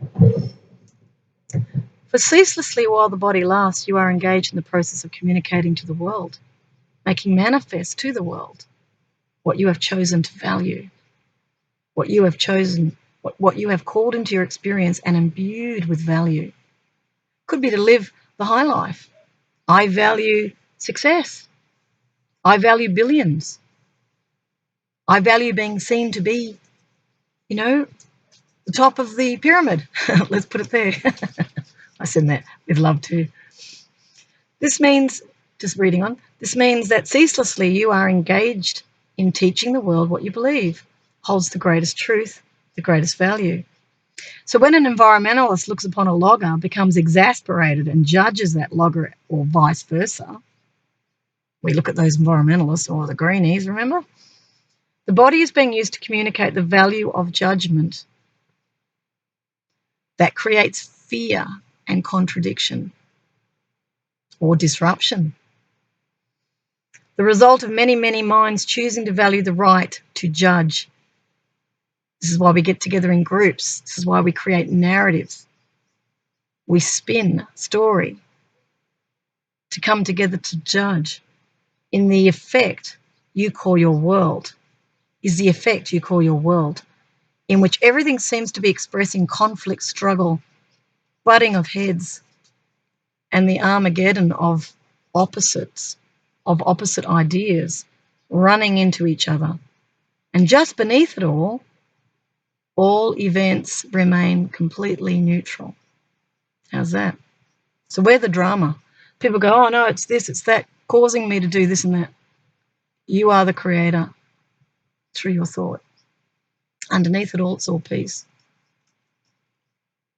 For ceaselessly while the body lasts, you are engaged in the process of communicating to the world, making manifest to the world what you have chosen to value, what you have chosen, what you have called into your experience and imbued with value. Could be to live the high life. I value success. I value billions. I value being seen to be, the top of the pyramid. Let's put it there. I said that with love too. This means, just reading on, this means that ceaselessly you are engaged in teaching the world what you believe holds the greatest truth, the greatest value. So when an environmentalist looks upon a logger, becomes exasperated and judges that logger or vice versa, we look at those environmentalists or the greenies, remember? The body is being used to communicate the value of judgment that creates fear and contradiction or disruption. The result of many, many minds choosing to value the right to judge. This is why we get together in groups. This is why we create narratives. We spin story to come together to judge. In the effect you call your world, is the effect you call your world. in which everything seems to be expressing conflict, struggle, butting of heads, and the Armageddon of opposites, of opposite ideas running into each other. And just beneath it all events remain completely neutral. How's that? So we're the drama. People go, oh no, it's this, it's that, causing me to do this and that. You are the creator through your thought. Underneath it all, it's all peace.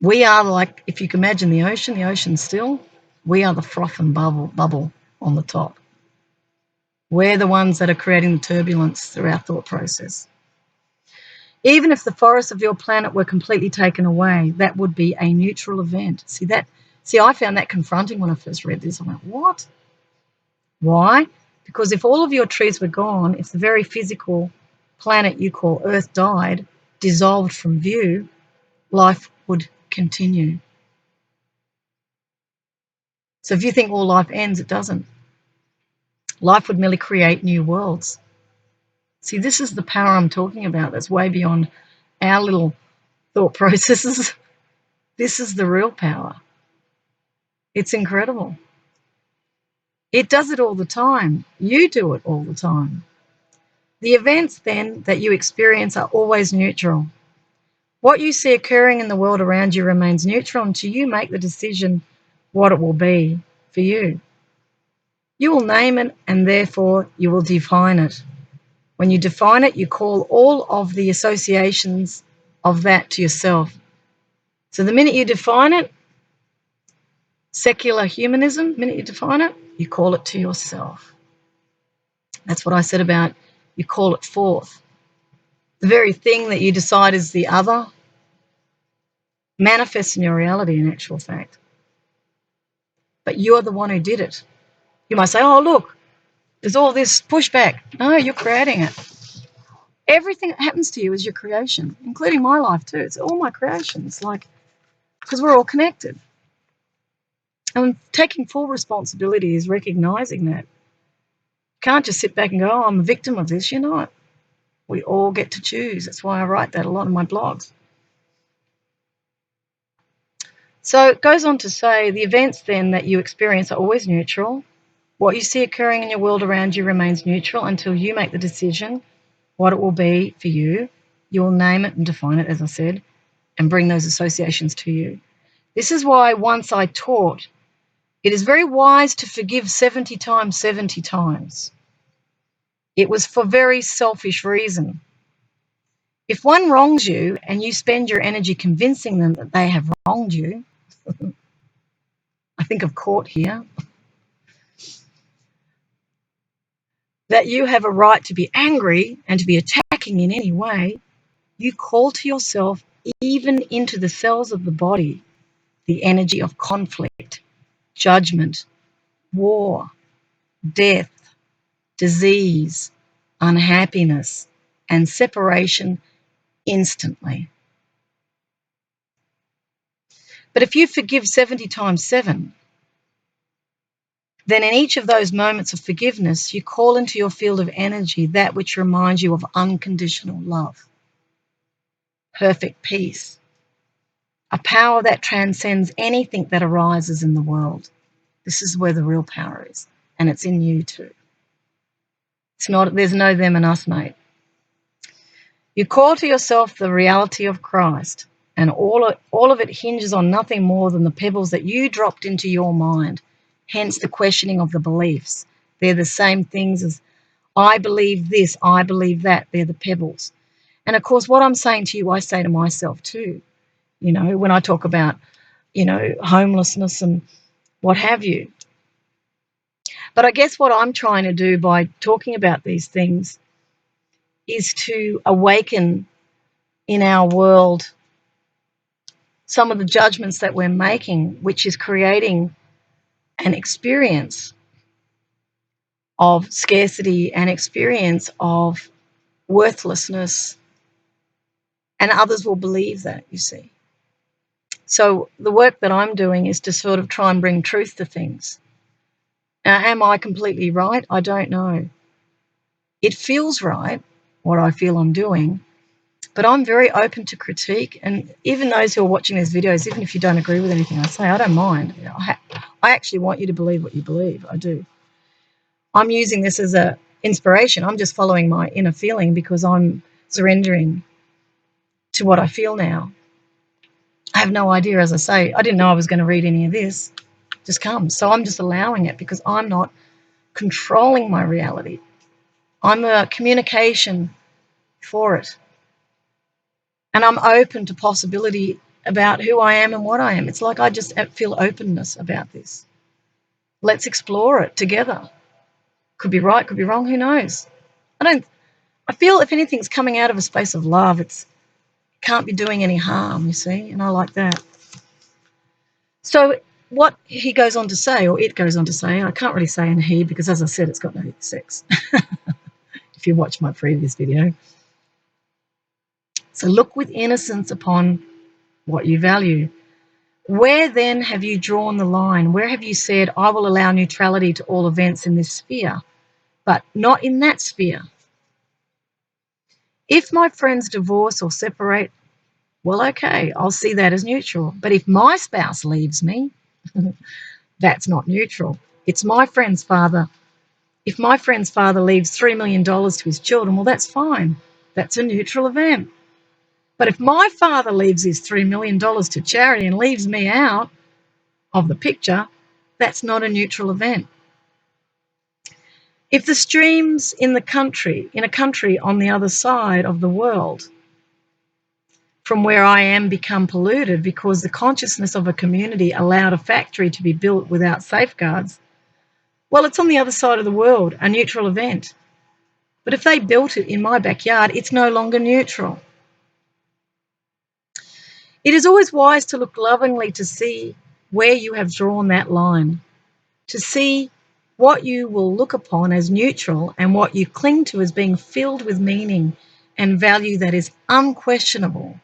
We are like, if you can imagine the ocean's still. We are the froth and bubble on the top. We're the ones that are creating the turbulence through our thought process. Even if the forests of your planet were completely taken away, that would be a neutral event. See, I found that confronting when I first read this. I went, what? Why? Because if all of your trees were gone, if the very physical planet you call Earth died, dissolved from view, life would continue. So if you think all life ends, it doesn't. Life would merely create new worlds. See, this is the power I'm talking about that's way beyond our little thought processes. This is the real power. It's incredible. It does it all the time. You do it all the time. The events then that you experience are always neutral. What you see occurring in the world around you remains neutral until you make the decision what it will be for you. You will name it and therefore you will define it. When you define it, you call all of the associations of that to yourself. So the minute you define it, secular humanism, the minute you define it, you call it to yourself. That's what I said about you call it forth. The very thing that you decide is the other manifests in your reality in actual fact. But you're the one who did it. You might say, oh, look, there's all this pushback. No, you're creating it. Everything that happens to you is your creation, including my life too. It's all my creations, because we're all connected. And taking full responsibility is recognizing that. You can't just sit back and go, oh, I'm a victim of this. You're not. We all get to choose. That's why I write that a lot in my blogs. So it goes on to say the events then that you experience are always neutral. What you see occurring in your world around you remains neutral until you make the decision what it will be for you. You will name it and define it, as I said, and bring those associations to you. This is why once I taught, it is very wise to forgive 70 times, 70 times. It was for very selfish reason. If one wrongs you and you spend your energy convincing them that they have wronged you, I think of court here, that you have a right to be angry and to be attacking in any way, you call to yourself, even into the cells of the body, the energy of conflict, judgment, war, death, disease, unhappiness, and separation instantly. But if you forgive 70 times 7, then in each of those moments of forgiveness, you call into your field of energy that which reminds you of unconditional love, perfect peace, a power that transcends anything that arises in the world. This is where the real power is, and it's in you too. There's no them and us, mate. You call to yourself the reality of Christ, and all of it hinges on nothing more than the pebbles that you dropped into your mind, hence the questioning of the beliefs. They're the same things as I believe this, I believe that. They're the pebbles. And of course, what I'm saying to you, I say to myself too, when I talk about, homelessness and what have you. But I guess what I'm trying to do by talking about these things is to awaken in our world some of the judgments that we're making, which is creating an experience of scarcity, an experience of worthlessness, and others will believe that, you see. So the work that I'm doing is to sort of try and bring truth to things. Now, am I completely right? I don't know. It feels right, what I feel I'm doing, But I'm very open to critique, and even those who are watching these videos, even if you don't agree with anything I say, I don't mind. I actually want you to believe what you believe. I do. I'm using this as an inspiration. I'm just following my inner feeling because I'm surrendering to what I feel now. I have no idea, as I say. I didn't know I was going to read any of this. It just comes. So I'm just allowing it because I'm not controlling my reality. I'm a communication for it. And I'm open to possibility about who I am and what I am. It's like I just feel openness about this. Let's explore it together. Could be right, could be wrong, who knows? I feel if anything's coming out of a space of love, it can't be doing any harm, you see, and I like that. So what he goes on to say, or it goes on to say, I can't really say in he because, as I said, it's got no sex, if you watch my previous video. So look with innocence upon what you value. Where then have you drawn the line? Where have you said, I will allow neutrality to all events in this sphere, but not in that sphere? If my friends divorce or separate, well, okay, I'll see that as neutral. But if my spouse leaves me, that's not neutral. It's my friend's father. If my friend's father leaves $3 million to his children, well, that's fine. That's a neutral event. But if my father leaves his $3 million to charity and leaves me out of the picture, that's not a neutral event. If the streams in a country on the other side of the world from where I am become polluted because the consciousness of a community allowed a factory to be built without safeguards, well, it's on the other side of the world, a neutral event. But if they built it in my backyard, it's no longer neutral. It is always wise to look lovingly to see where you have drawn that line, to see what you will look upon as neutral and what you cling to as being filled with meaning and value that is unquestionable.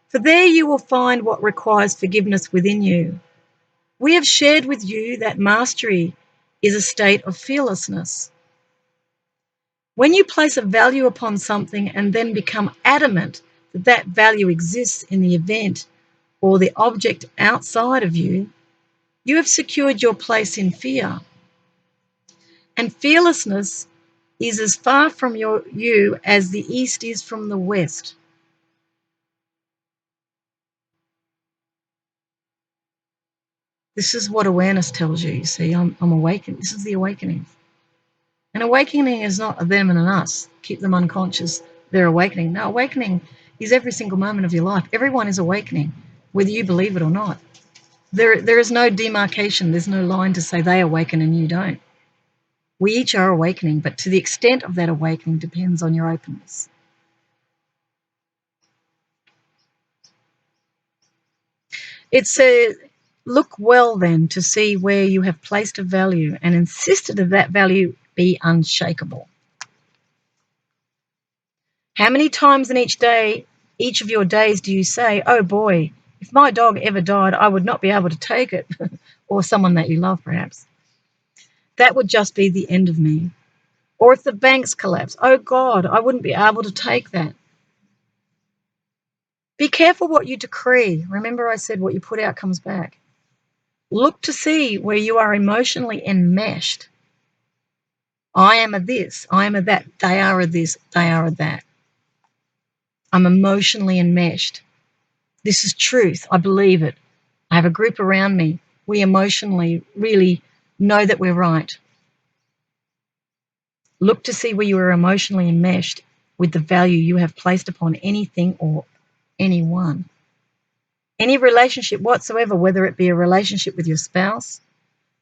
For there you will find what requires forgiveness within you. We have shared with you that mastery is a state of fearlessness. When you place a value upon something and then become adamant that that value exists in the event or the object outside of you, you have secured your place in fear. And fearlessness is as far from you as the east is from the west. This is what awareness tells you. You see, I'm awakened. This is the awakening. And awakening is not a them and an us. Keep them unconscious. They're awakening. No, awakening is every single moment of your life. Everyone is awakening, whether you believe it or not. There is no demarcation. There's no line to say they awaken and you don't. We each are awakening, but to the extent of that awakening depends on your openness. It says, look well then to see where you have placed a value and insisted that that value be unshakable. How many times in each of your days do you say, oh boy, if my dog ever died, I would not be able to take it, or someone that you love perhaps. That would just be the end of me. Or if the banks collapse, oh God, I wouldn't be able to take that. Be careful what you decree. Remember I said what you put out comes back. Look to see where you are emotionally enmeshed. I am a this, I am a that, they are a this, they are a that. I'm emotionally enmeshed. This is truth. I believe it. I have a group around me. We emotionally really know that we're right. Look to see where you are emotionally enmeshed with the value you have placed upon anything or anyone. Any relationship whatsoever, whether it be a relationship with your spouse,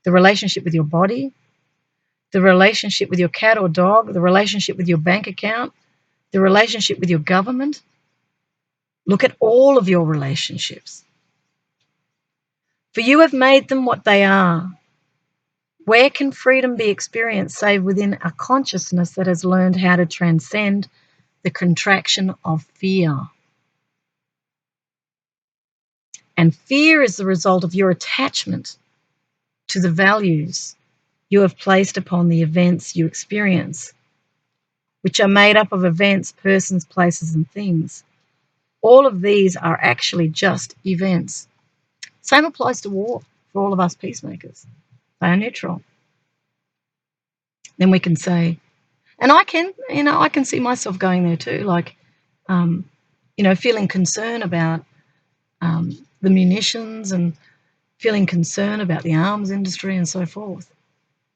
the relationship with your body, the relationship with your cat or dog, the relationship with your bank account, the relationship with your government. Look at all of your relationships. For you have made them what they are. Where can freedom be experienced save within a consciousness that has learned how to transcend the contraction of fear? And fear is the result of your attachment to the values you have placed upon the events you experience. which are made up of events, persons, places, and things. All of these are actually just events. Same applies to war for all of us peacemakers. They are neutral. Then we can say, and I can see myself going there too, like, feeling concern about the munitions and feeling concern about the arms industry and so forth.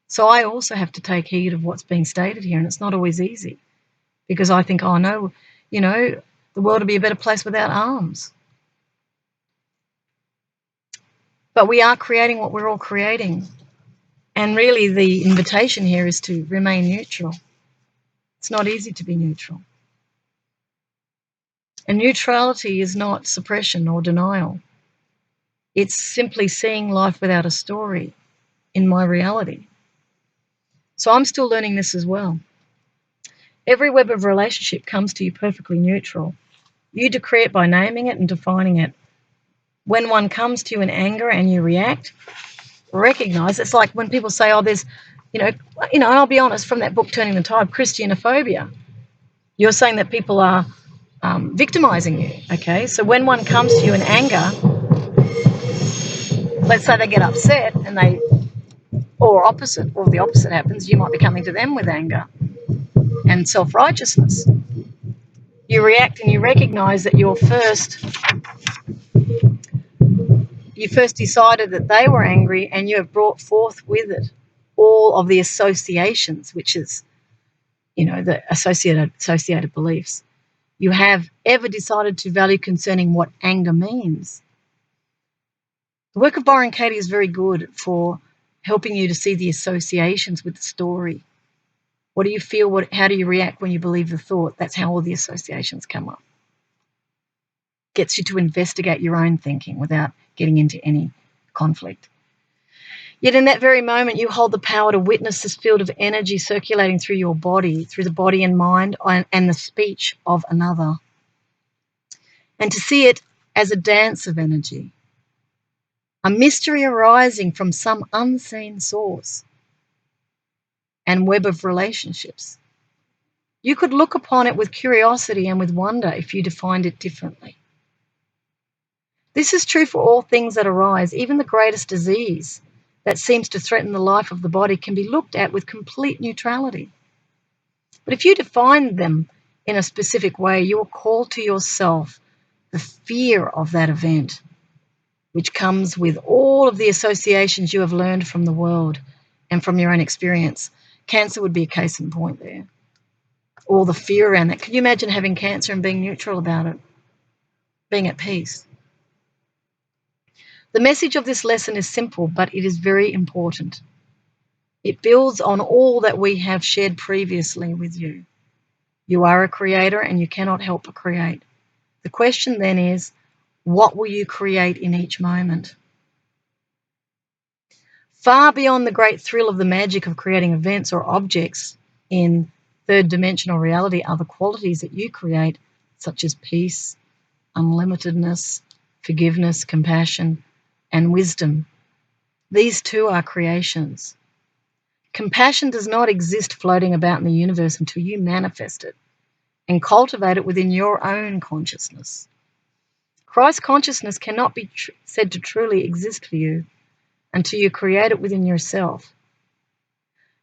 So I also have to take heed of what's being stated here, and it's not always easy because I think, oh no, the world would be a better place without arms. But we are creating what we're all creating. And really the invitation here is to remain neutral. It's not easy to be neutral. And neutrality is not suppression or denial. It's simply seeing life without a story in my reality. So I'm still learning this as well. Every web of relationship comes to you perfectly neutral. You decree it by naming it and defining it. When one comes to you in anger and you react, recognize it's like when people say, oh, there's, I'll be honest, from that book, Turning the Tide, Christianophobia, you're saying that people are victimizing you, okay? So when one comes to you in anger, let's say they get upset and or the opposite happens, you might be coming to them with anger and self-righteousness. You react and you recognize that you first decided that they were angry, and you have brought forth with it all of the associations, which is, the associated beliefs you have ever decided to value concerning what anger means. The work of Byron Katie is very good for helping you to see the associations with the story. What do you feel? How do you react when you believe the thought? That's how all the associations come up. Gets you to investigate your own thinking without getting into any conflict. Yet in that very moment, you hold the power to witness this field of energy circulating through your body, through the body and mind and the speech of another. And to see it as a dance of energy, a mystery arising from some unseen source and web of relationships. You could look upon it with curiosity and with wonder if you defined it differently. This is true for all things that arise. Even the greatest disease that seems to threaten the life of the body can be looked at with complete neutrality. But if you define them in a specific way, you will call to yourself the fear of that event, which comes with all of the associations you have learned from the world and from your own experience. Cancer would be a case in point there. All the fear around that. Can you imagine having cancer and being neutral about it? Being at peace. The message of this lesson is simple, but it is very important. It builds on all that we have shared previously with you. You are a creator and you cannot help but create. The question then is, what will you create in each moment? Far beyond the great thrill of the magic of creating events or objects in third-dimensional reality are the qualities that you create, such as peace, unlimitedness, forgiveness, compassion, and wisdom. These too are creations. Compassion does not exist floating about in the universe until you manifest it and cultivate it within your own consciousness. Christ consciousness cannot be said to truly exist for you until you create it within yourself.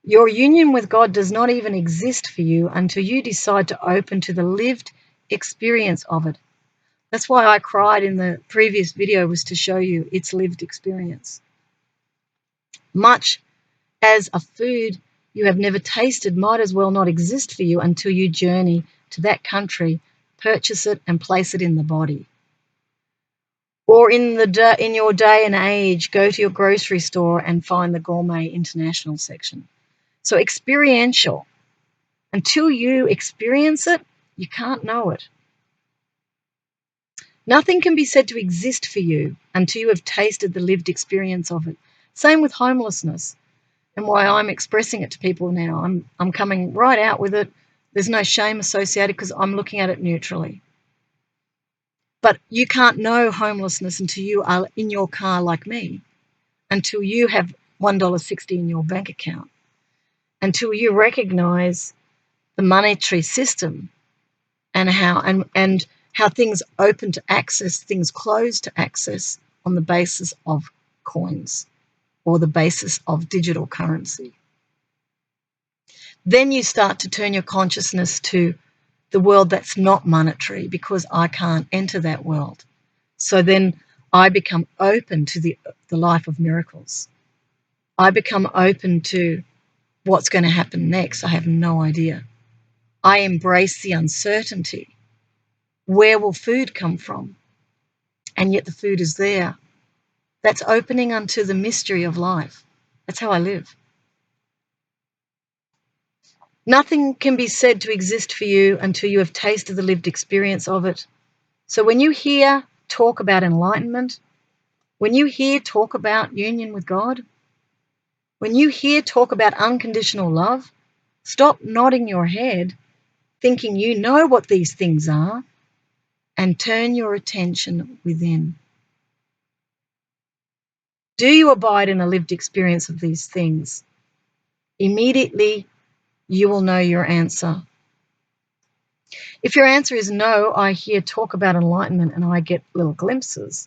Your union with God does not even exist for you until you decide to open to the lived experience of it. That's why I cried in the previous video, was to show you its lived experience. Much as a food you have never tasted might as well not exist for you until you journey to that country, purchase it, and place it in the body. Or in your day and age, go to your grocery store and find the Gourmet International section. So experiential. Until you experience it, you can't know it. Nothing can be said to exist for you until you have tasted the lived experience of it. Same with homelessness, and why I'm expressing it to people now. I'm coming right out with it. There's no shame associated because I'm looking at it neutrally. But you can't know homelessness until you are in your car like me, until you have $1.60 in your bank account, until you recognize the monetary system and how things open to access, things closed to access on the basis of coins or the basis of digital currency. Then you start to turn your consciousness to the world that's not monetary, because I can't enter that world. So then I become open to the life of miracles. I become open to what's going to happen next. I have no idea. I embrace the uncertainty. Where will food come from? And yet the food is there. That's opening unto the mystery of life. That's how I live. Nothing can be said to exist for you until you have tasted the lived experience of it. So when you hear talk about enlightenment, when you hear talk about union with God, when you hear talk about unconditional love, stop nodding your head, thinking you know what these things are, and turn your attention within. Do you abide in a lived experience of these things? Immediately, you will know your answer. If your answer is no, I hear talk about enlightenment and I get little glimpses,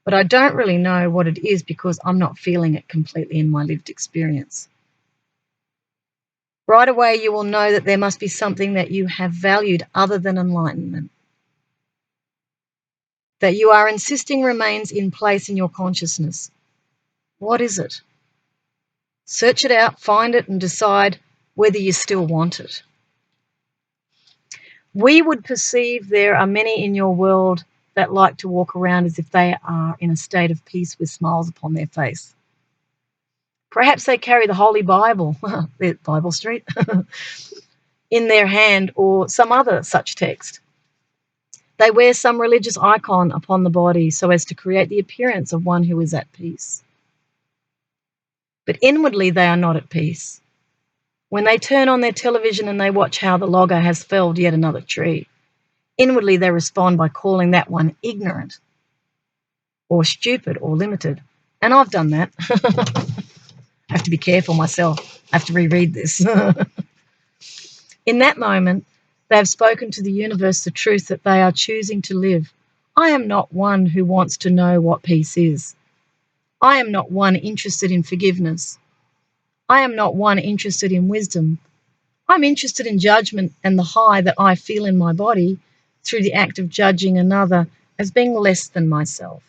but I don't really know what it is because I'm not feeling it completely in my lived experience. Right away, you will know that there must be something that you have valued other than enlightenment. That you are insisting remains in place in your consciousness. What is it? Search it out, find it, and decide whether you still want it. We would perceive there are many in your world that like to walk around as if they are in a state of peace with smiles upon their face. Perhaps they carry the Holy Bible, Bible Street, in their hand or some other such text. They wear some religious icon upon the body so as to create the appearance of one who is at peace. But inwardly they are not at peace. When they turn on their television and they watch how the logger has felled yet another tree, inwardly they respond by calling that one ignorant or stupid or limited. And I've done that. I have to be careful myself. I have to reread this. In that moment, they have spoken to the universe the truth that they are choosing to live. I am not one who wants to know what peace is. I am not one interested in forgiveness. I am not one interested in wisdom. I'm interested in judgment and the high that I feel in my body through the act of judging another as being less than myself.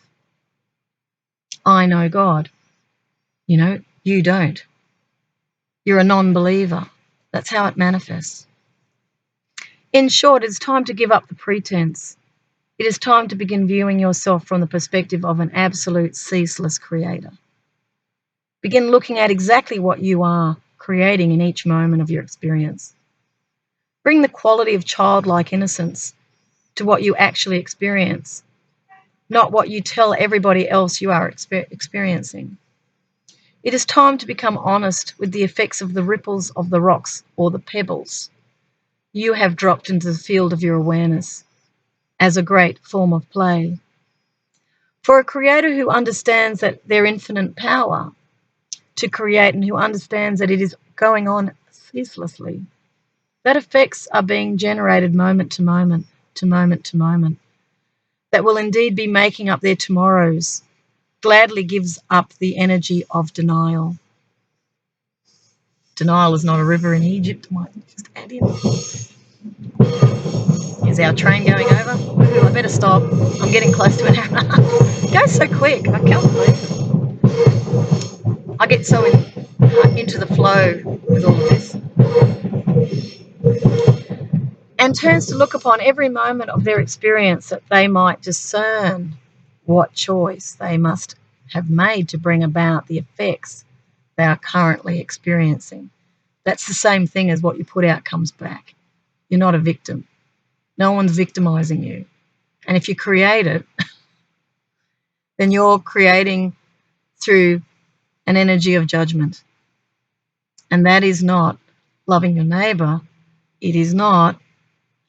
I know God. You don't. You're a non-believer. That's how it manifests. In short, it's time to give up the pretense. It is time to begin viewing yourself from the perspective of an absolute, ceaseless creator. Begin looking at exactly what you are creating in each moment of your experience. Bring the quality of childlike innocence to what you actually experience, not what you tell everybody else you are experiencing. It is time to become honest with the effects of the ripples of the rocks or the pebbles you have dropped into the field of your awareness as a great form of play. For a creator who understands that their infinite power to create and who understands that it is going on ceaselessly, that effects are being generated moment to moment, to moment to moment, that will indeed be making up their tomorrows, gladly gives up the energy of denial. Denial is not a river in Egypt. I might just add in. Is our train going over? Ooh, I better stop. I'm getting close to an hour and a half. It goes so quick. I can't believe it. I get so into the flow with all of this. And turns to look upon every moment of their experience that they might discern what choice they must have made to bring about the effects they are currently experiencing. That's the same thing as what you put out comes back. You're not a victim. No one's victimizing you. And if you create it, then you're creating through an energy of judgment. And that is not loving your neighbor. It is not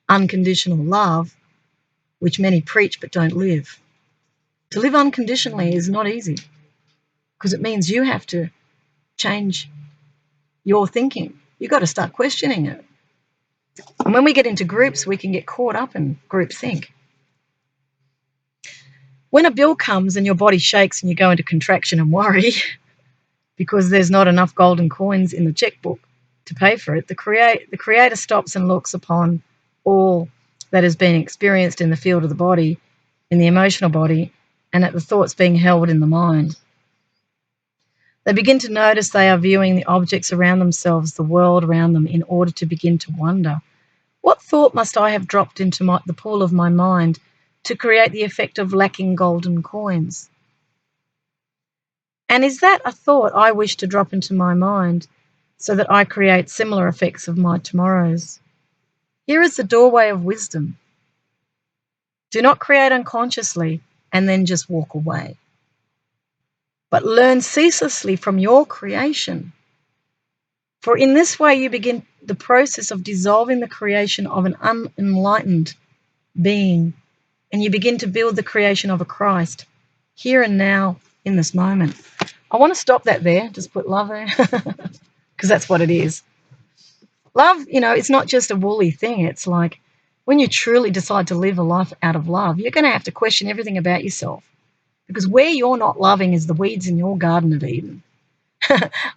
unconditional love, which many preach but don't live. To live unconditionally is not easy because it means you have to change your thinking. You've got to start questioning it. And when we get into groups, we can get caught up in groupthink. When a bill comes and your body shakes and you go into contraction and worry because there's not enough golden coins in the checkbook to pay for it, the creator stops and looks upon all that has been experienced in the field of the body, in the emotional body, and at the thoughts being held in the mind. They begin to notice they are viewing the objects around themselves, the world around them, in order to begin to wonder, what thought must I have dropped into the pool of my mind to create the effect of lacking golden coins? And is that a thought I wish to drop into my mind so that I create similar effects of my tomorrows? Here is the doorway of wisdom. Do not create unconsciously and then just walk away, but learn ceaselessly from your creation. For in this way you begin the process of dissolving the creation of an unenlightened being, and you begin to build the creation of a Christ here and now in this moment. I want to stop that there, just put love there, because that's what it is. Love, it's not just a woolly thing. It's like when you truly decide to live a life out of love, you're going to have to question everything about yourself, because where you're not loving is the weeds in your Garden of Eden.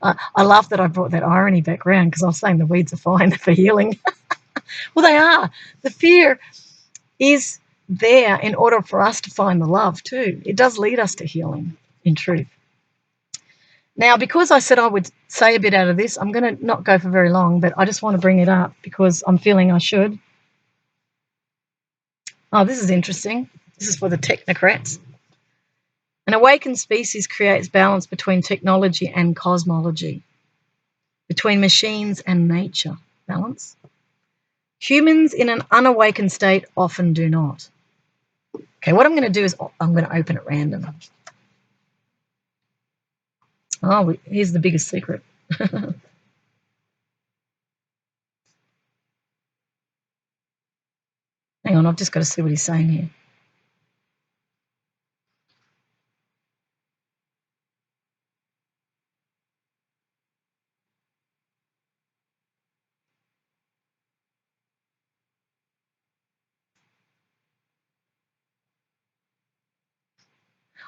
I love that I brought that irony back around, because I was saying the weeds are fine for healing. Well, they are. The fear is there in order for us to find the love too. It does lead us to healing, in truth. Now, because I said I would say a bit out of this, I'm going to not go for very long, but I just want to bring it up because I'm feeling I should. Oh, this is interesting. This is for the technocrats. An awakened species creates balance between technology and cosmology, between machines and nature. Balance. Humans in an unawakened state often do not. Okay, what I'm going to do is I'm going to open at random. Oh, here's the biggest secret. Hang on, I've just got to see what he's saying here.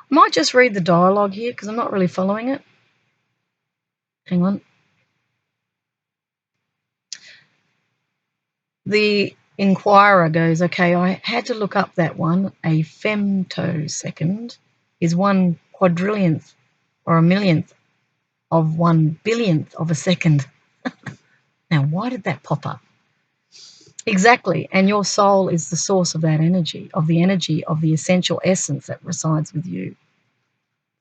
I might just read the dialogue here because I'm not really following it. Hang on. The inquirer goes, okay, I had to look up that one. A femtosecond is 1/4,000,000th or a millionth of 1/1000,000th of a second. Now, why did that pop up? Exactly. And your soul is the source of that energy, of the essential essence that resides with you.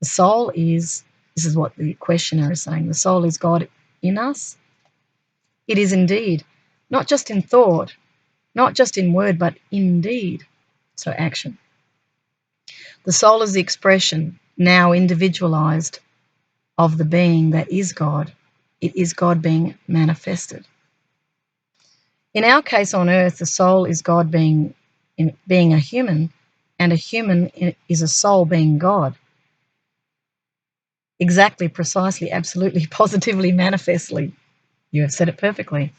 The soul is, this is what the questioner is saying, the soul is God in us. It is indeed, not just in thought, not just in word, but indeed. So action. The soul is the expression, now individualized, of the being that is God. It is God being manifested. In our case on earth, the soul is God being a human, and a human is a soul being God. Exactly, precisely, absolutely, positively, manifestly. You have said it perfectly.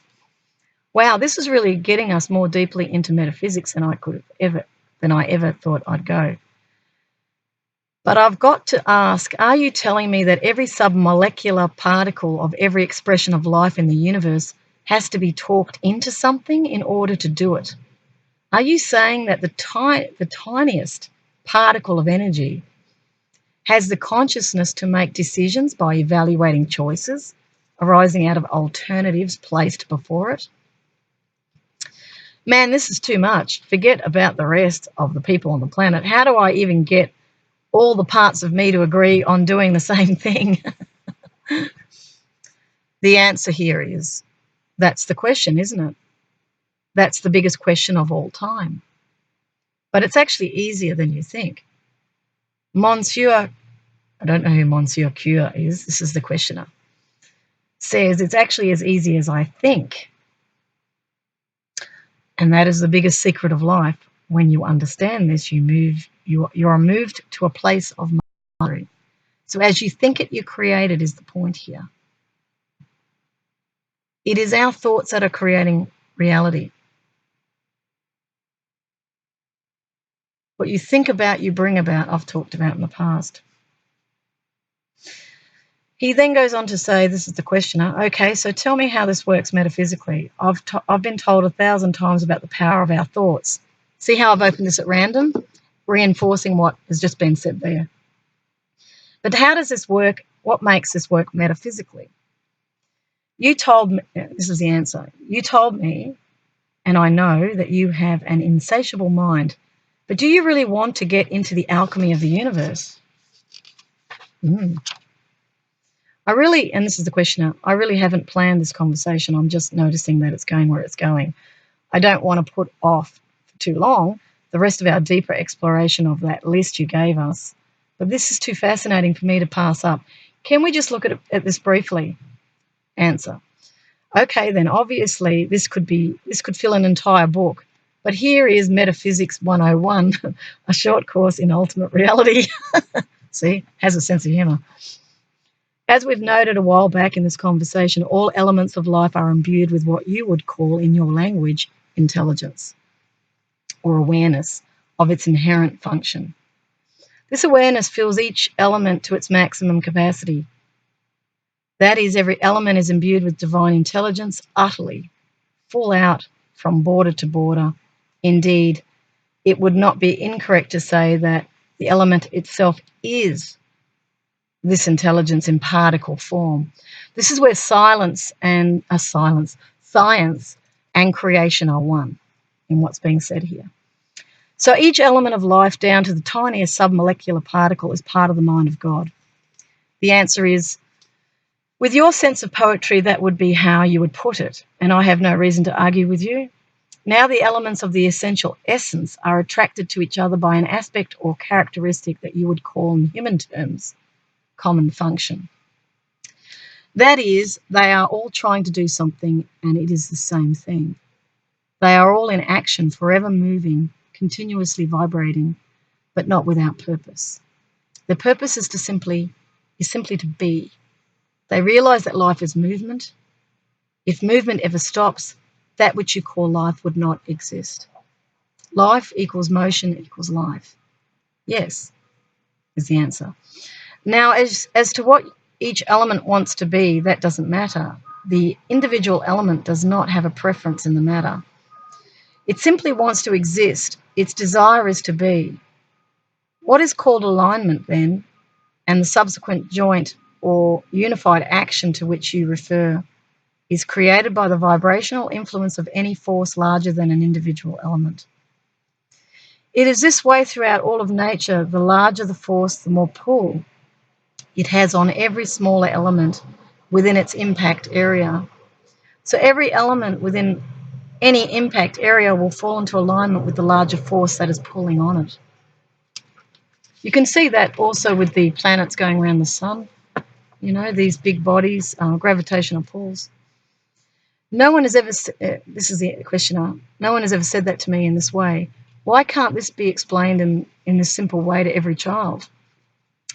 Wow, this is really getting us more deeply into metaphysics than I ever thought I'd go. But I've got to ask, are you telling me that every submolecular particle of every expression of life in the universe has to be talked into something in order to do it? Are you saying that the tiniest particle of energy has the consciousness to make decisions by evaluating choices arising out of alternatives placed before it? Man, this is too much. Forget about the rest of the people on the planet. How do I even get all the parts of me to agree on doing the same thing? The answer here is, that's the question, isn't it? That's the biggest question of all time. But it's actually easier than you think. Monsieur, I don't know who Monsieur Cure is, this is the questioner, says it's actually as easy as I think. And that is the biggest secret of life. When you understand this, you are moved to a place of mastery. So as you think it, you create it is the point here. It is our thoughts that are creating reality. What you think about, you bring about, I've talked about in the past. He then goes on to say, this is the questioner, okay, so tell me how this works metaphysically. I've been told 1,000 times about the power of our thoughts. See how I've opened this at random? Reinforcing what has just been said there. But how does this work? What makes this work metaphysically? You told me, this is the answer, you told me, and I know that you have an insatiable mind, but do you really want to get into the alchemy of the universe? I really, and this is the questioner, I really haven't planned this conversation. I'm just noticing that it's going where it's going. I don't want to put off for too long the rest of our deeper exploration of that list you gave us. But this is too fascinating for me to pass up. Can we just look at this briefly? Answer. Okay, then obviously this could fill an entire book. But here is Metaphysics 101, a short course in ultimate reality. See, has a sense of humor. As we've noted a while back in this conversation, all elements of life are imbued with what you would call in your language intelligence or awareness of its inherent function. This awareness fills each element to its maximum capacity. That is, every element is imbued with divine intelligence utterly, full out from border to border. Indeed, it would not be incorrect to say that the element itself is this intelligence in particle form. This is where science and creation are one in what's being said here. So each element of life down to the tiniest submolecular particle is part of the mind of God. The answer is, with your sense of poetry, that would be how you would put it, and I have no reason to argue with you. Now the elements of the essential essence are attracted to each other by an aspect or characteristic that you would call in human terms common function. That is, they are all trying to do something, and it is the same thing. They are all in action, forever moving, continuously vibrating, but not without purpose. Their purpose is simply to be. They realize that life is movement. If movement ever stops, that which you call life would not exist. Life equals motion equals life. Yes, is the answer. Now, as to what each element wants to be, that doesn't matter. The individual element does not have a preference in the matter. It simply wants to exist. Its desire is to be. What is called alignment, then, and the subsequent joint or unified action to which you refer, is created by the vibrational influence of any force larger than an individual element. It is this way throughout all of nature. The larger the force, the more pull it has on every smaller element within its impact area. So every element within any impact area will fall into alignment with the larger force that is pulling on it. You can see that also with the planets going around the sun, these big bodies, gravitational pulls. No one has ever, this is the questioner, no one has ever said that to me in this way. Why can't this be explained in this simple way to every child?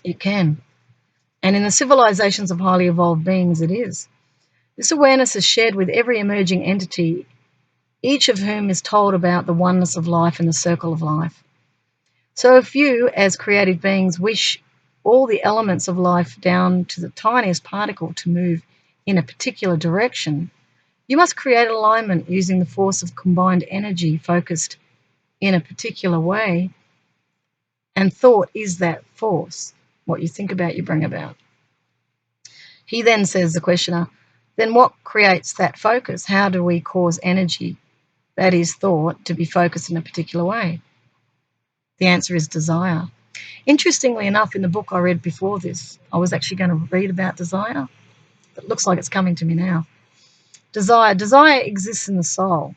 It can. And in the civilizations of highly evolved beings, it is. This awareness is shared with every emerging entity, each of whom is told about the oneness of life and the circle of life. So if you, as creative beings, wish all the elements of life down to the tiniest particle to move in a particular direction, you must create alignment using the force of combined energy focused in a particular way. And thought is that force. What you think about, you bring about. He then says, the questioner, then what creates that focus? How do we cause energy, that is thought, to be focused in a particular way? The answer is desire. Interestingly enough, in the book I read before this, I was actually going to read about desire, but it looks like it's coming to me now. Desire exists in the soul.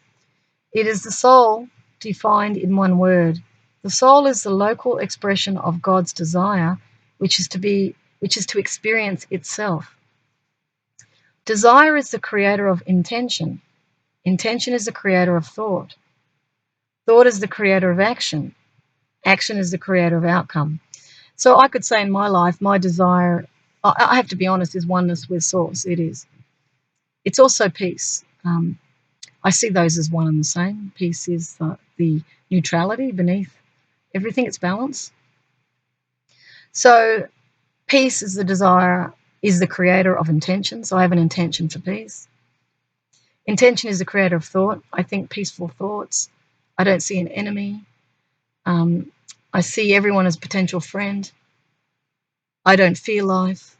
It is the soul defined in one word. The soul is the local expression of God's desire, which is to experience itself. Desire is the creator of intention. Intention is the creator of thought. Thought is the creator of action. Action is the creator of outcome. So I could say in my life, my desire, I have to be honest, is oneness with Source. It is. It's also peace. I see those as one and the same. Peace is the neutrality beneath everything. It's balance. So peace is the desire, is the creator of intention. So I have an intention for peace. Intention is the creator of thought. I think peaceful thoughts. I don't see an enemy. I see everyone as a potential friend. I don't fear life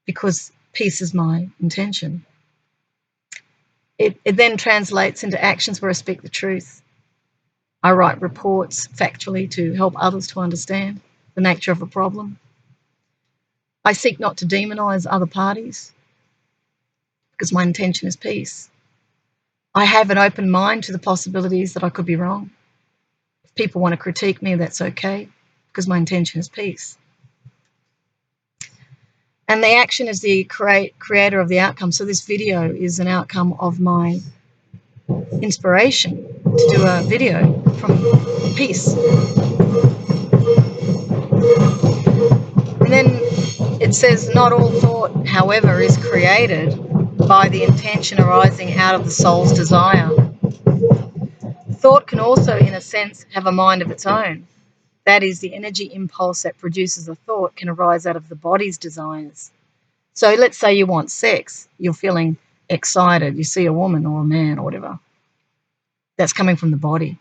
because peace is my intention. It then translates into actions where I speak the truth. I write reports factually to help others to understand the nature of a problem. I seek not to demonize other parties because my intention is peace. I have an open mind to the possibilities that I could be wrong. If people want to critique me, that's okay because my intention is peace. And the action is the creator of the outcome. So this video is an outcome of my inspiration to do a video from peace. And then it says, not all thought, however, is created by the intention arising out of the soul's desire. Thought can also, in a sense, have a mind of its own. That is, the energy impulse that produces a thought can arise out of the body's desires. So let's say you want sex, you're feeling excited, you see a woman or a man or whatever. That's coming from the body,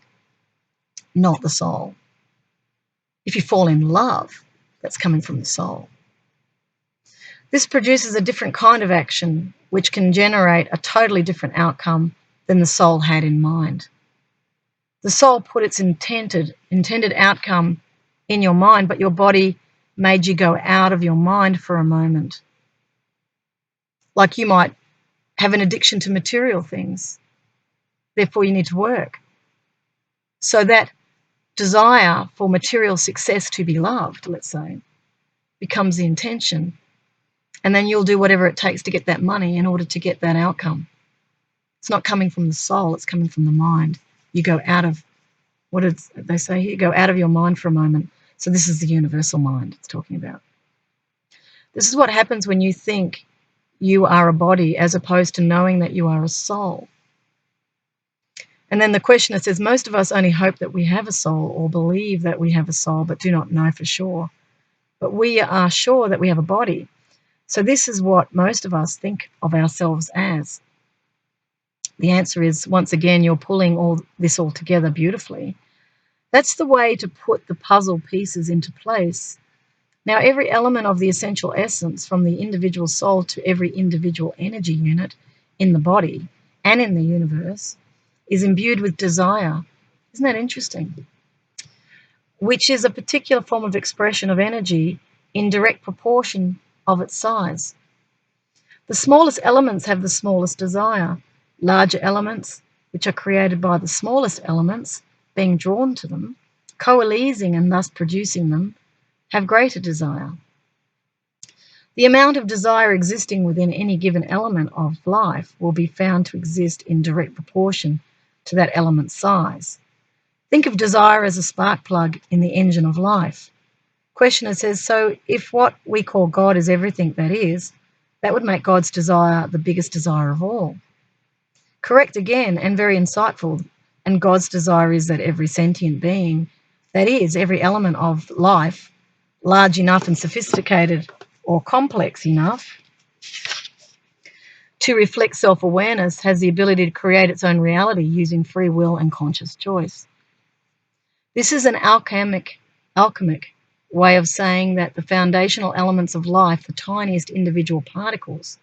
not the soul. If you fall in love, that's coming from the soul. This produces a different kind of action, which can generate a totally different outcome than the soul had in mind. The soul put its intended outcome in your mind, but your body made you go out of your mind for a moment. Like you might have an addiction to material things, therefore you need to work. So that desire for material success to be loved, let's say, becomes the intention. And then you'll do whatever it takes to get that money in order to get that outcome. It's not coming from the soul, it's coming from the mind. You go out of, what did they say here? Go out of your mind for a moment. So this is the universal mind it's talking about. This is what happens when you think you are a body as opposed to knowing that you are a soul. And then the questioner says, most of us only hope that we have a soul or believe that we have a soul, but do not know for sure. But we are sure that we have a body. So this is what most of us think of ourselves as. The answer is, once again, you're pulling all this all together beautifully. That's the way to put the puzzle pieces into place. Now, every element of the essential essence, from the individual soul to every individual energy unit in the body and in the universe, is imbued with desire. Isn't that interesting? Which is a particular form of expression of energy in direct proportion of its size. The smallest elements have the smallest desire. Larger elements, which are created by the smallest elements being drawn to them, coalescing and thus producing them, have greater desire. The amount of desire existing within any given element of life will be found to exist in direct proportion to that element's size. Think of desire as a spark plug in the engine of life. Questioner says, so if what we call God is everything that is, that would make God's desire the biggest desire of all. Correct again, and very insightful. And God's desire is that every sentient being, that is, every element of life, large enough and sophisticated or complex enough to reflect self-awareness, has the ability to create its own reality using free will and conscious choice. This is an alchemic way of saying that the foundational elements of life, the tiniest individual particles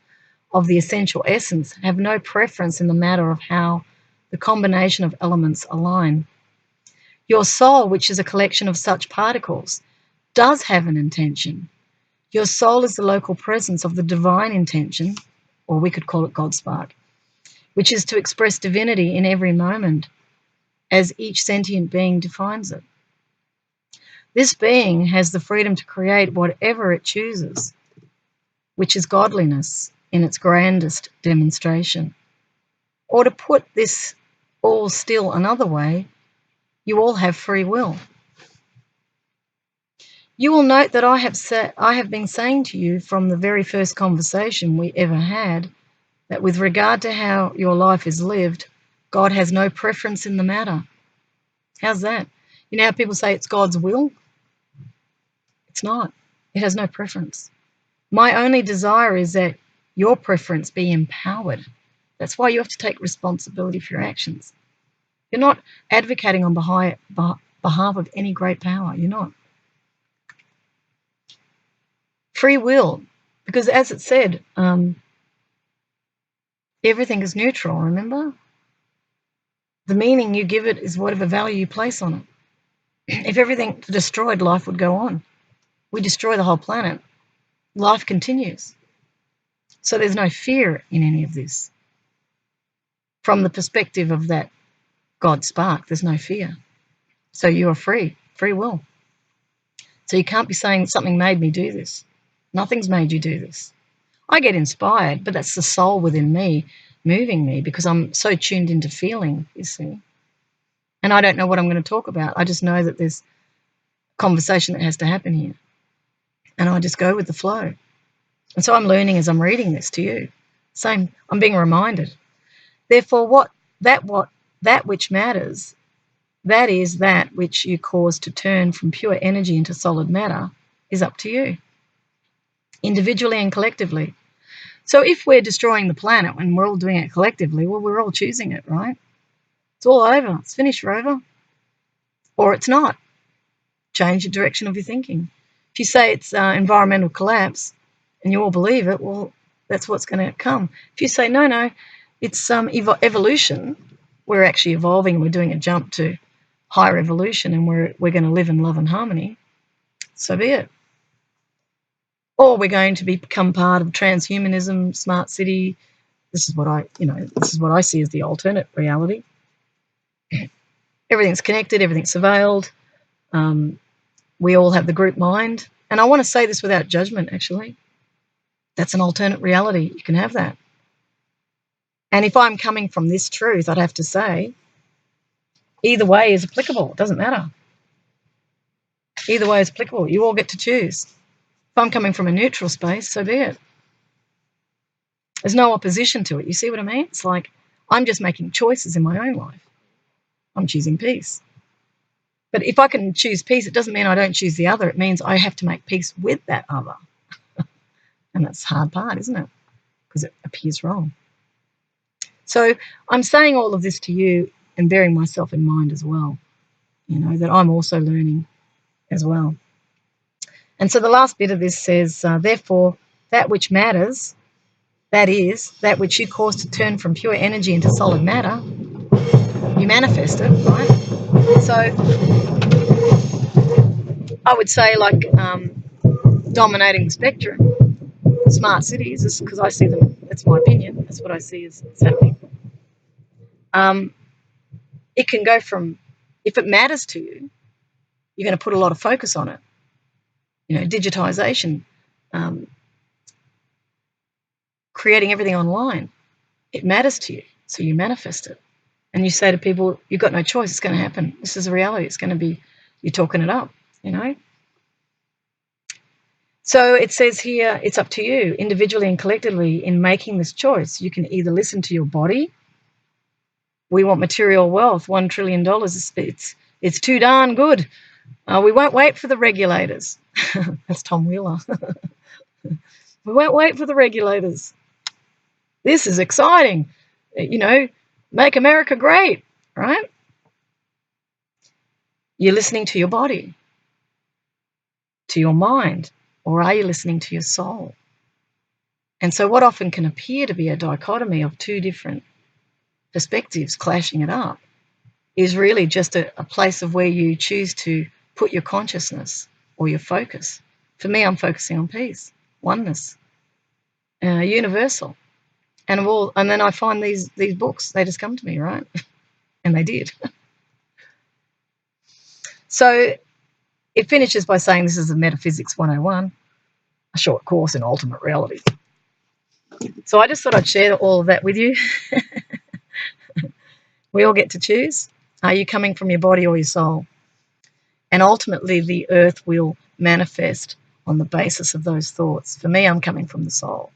of the essential essence, have no preference in the matter of how the combination of elements align. Your soul, which is a collection of such particles, does have an intention. Your soul is the local presence of the divine intention, or we could call it God spark, which is to express divinity in every moment as each sentient being defines it. This being has the freedom to create whatever it chooses, which is godliness in its grandest demonstration. Or to put this all still another way, you all have free will. You will note that I have been saying to you from the very first conversation we ever had that with regard to how your life is lived, God has no preference in the matter. How's that? You know how people say it's God's will? It's not. It has no preference. My only desire is that your preference be empowered. That's why you have to take responsibility for your actions. You're not advocating on behalf of any great power. You're not. Free will, because as it said, everything is neutral, remember? The meaning you give it is whatever value you place on it. If everything destroyed, life would go on. We destroy the whole planet, life continues. So there's no fear in any of this. From the perspective of that God spark, there's no fear. So you are free will. So you can't be saying something made me do this. Nothing's made you do this. I get inspired, but that's the soul within me moving me because I'm so tuned into feeling, you see. And I don't know what I'm going to talk about. I just know that there's conversation that has to happen here. And I just go with the flow. And so I'm learning as I'm reading this to you. Same, I'm being reminded. Therefore, that which matters, that is that which you cause to turn from pure energy into solid matter, is up to you, individually and collectively. So if we're destroying the planet when we're all doing it collectively, well, we're all choosing it, right? It's all over. It's finished, you're over. Or it's not. Change the direction of your thinking. If you say it's environmental collapse and you all believe it, well, that's what's going to come. If you say, no, it's evolution, we're actually evolving and we're doing a jump to higher evolution and we're going to live in love and harmony, so be it. Or we're going to become part of transhumanism, smart city. This is what I see as the alternate reality. Everything's connected, everything's surveilled. We all have the group mind. And I want to say this without judgment, actually. That's an alternate reality. You can have that. And if I'm coming from this truth, I'd have to say, either way is applicable. It doesn't matter. Either way is applicable. You all get to choose. If I'm coming from a neutral space, so be it. There's no opposition to it. You see what I mean? It's like I'm just making choices in my own life. I'm choosing peace. But if I can choose peace, it doesn't mean I don't choose the other. It means I have to make peace with that other. And that's the hard part, isn't it? Because it appears wrong. So I'm saying all of this to you and bearing myself in mind as well, that I'm also learning as well. And so the last bit of this says, therefore, that which matters, that is, that which you cause to turn from pure energy into solid matter, you manifest it, right? So I would say like dominating the spectrum, smart cities, because I see them, that's my opinion, that's what I see as happening. It can go from, if it matters to you, you're going to put a lot of focus on it. Digitization, creating everything online. It matters to you, so you manifest it. And you say to people, you've got no choice, it's going to happen. This is a reality. It's going to be, you're talking it up, So it says here, it's up to you, individually and collectively, in making this choice. You can either listen to your body. We want material wealth, $1 trillion. It's too darn good. We won't wait for the regulators. That's Tom Wheeler. We won't wait for the regulators. This is exciting. Make America great, right? You're listening to your body, to your mind, or are you listening to your soul? And so what often can appear to be a dichotomy of two different perspectives clashing it up is really just a place of where you choose to put your consciousness or your focus. For me, I'm focusing on peace, oneness, universal. And then I find these books, they just come to me, right? And they did. So it finishes by saying this is a Metaphysics 101, a short course in ultimate reality. So I just thought I'd share all of that with you. We all get to choose. Are you coming from your body or your soul? And ultimately, the earth will manifest on the basis of those thoughts. For me, I'm coming from the soul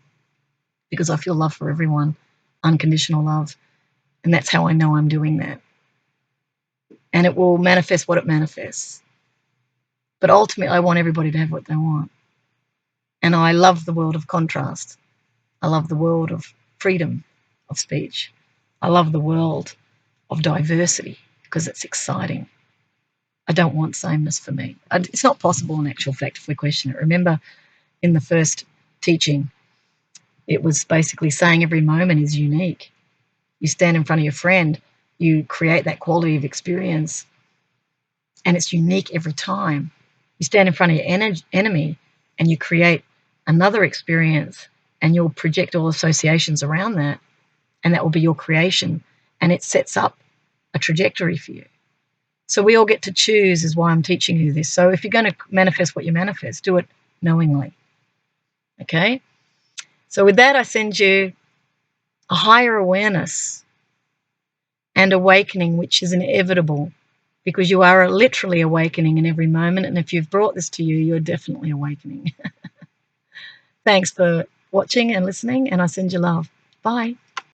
because I feel love for everyone, unconditional love. And that's how I know I'm doing that. And it will manifest what it manifests. But ultimately, I want everybody to have what they want. And I love the world of contrast. I love the world of freedom of speech. I love the world of diversity because it's exciting. I don't want sameness for me. It's not possible in actual fact if we question it. Remember in the first teaching, it was basically saying every moment is unique. You stand in front of your friend, you create that quality of experience, and it's unique every time. You stand in front of your enemy and you create another experience, and you'll project all associations around that, and that will be your creation, and it sets up a trajectory for you. So we all get to choose, is why I'm teaching you this. So if you're going to manifest what you manifest, do it knowingly. Okay? So with that, I send you a higher awareness and awakening, which is inevitable, because you are literally awakening in every moment. And if you've brought this to you, you're definitely awakening. Thanks for watching and listening, and I send you love. Bye.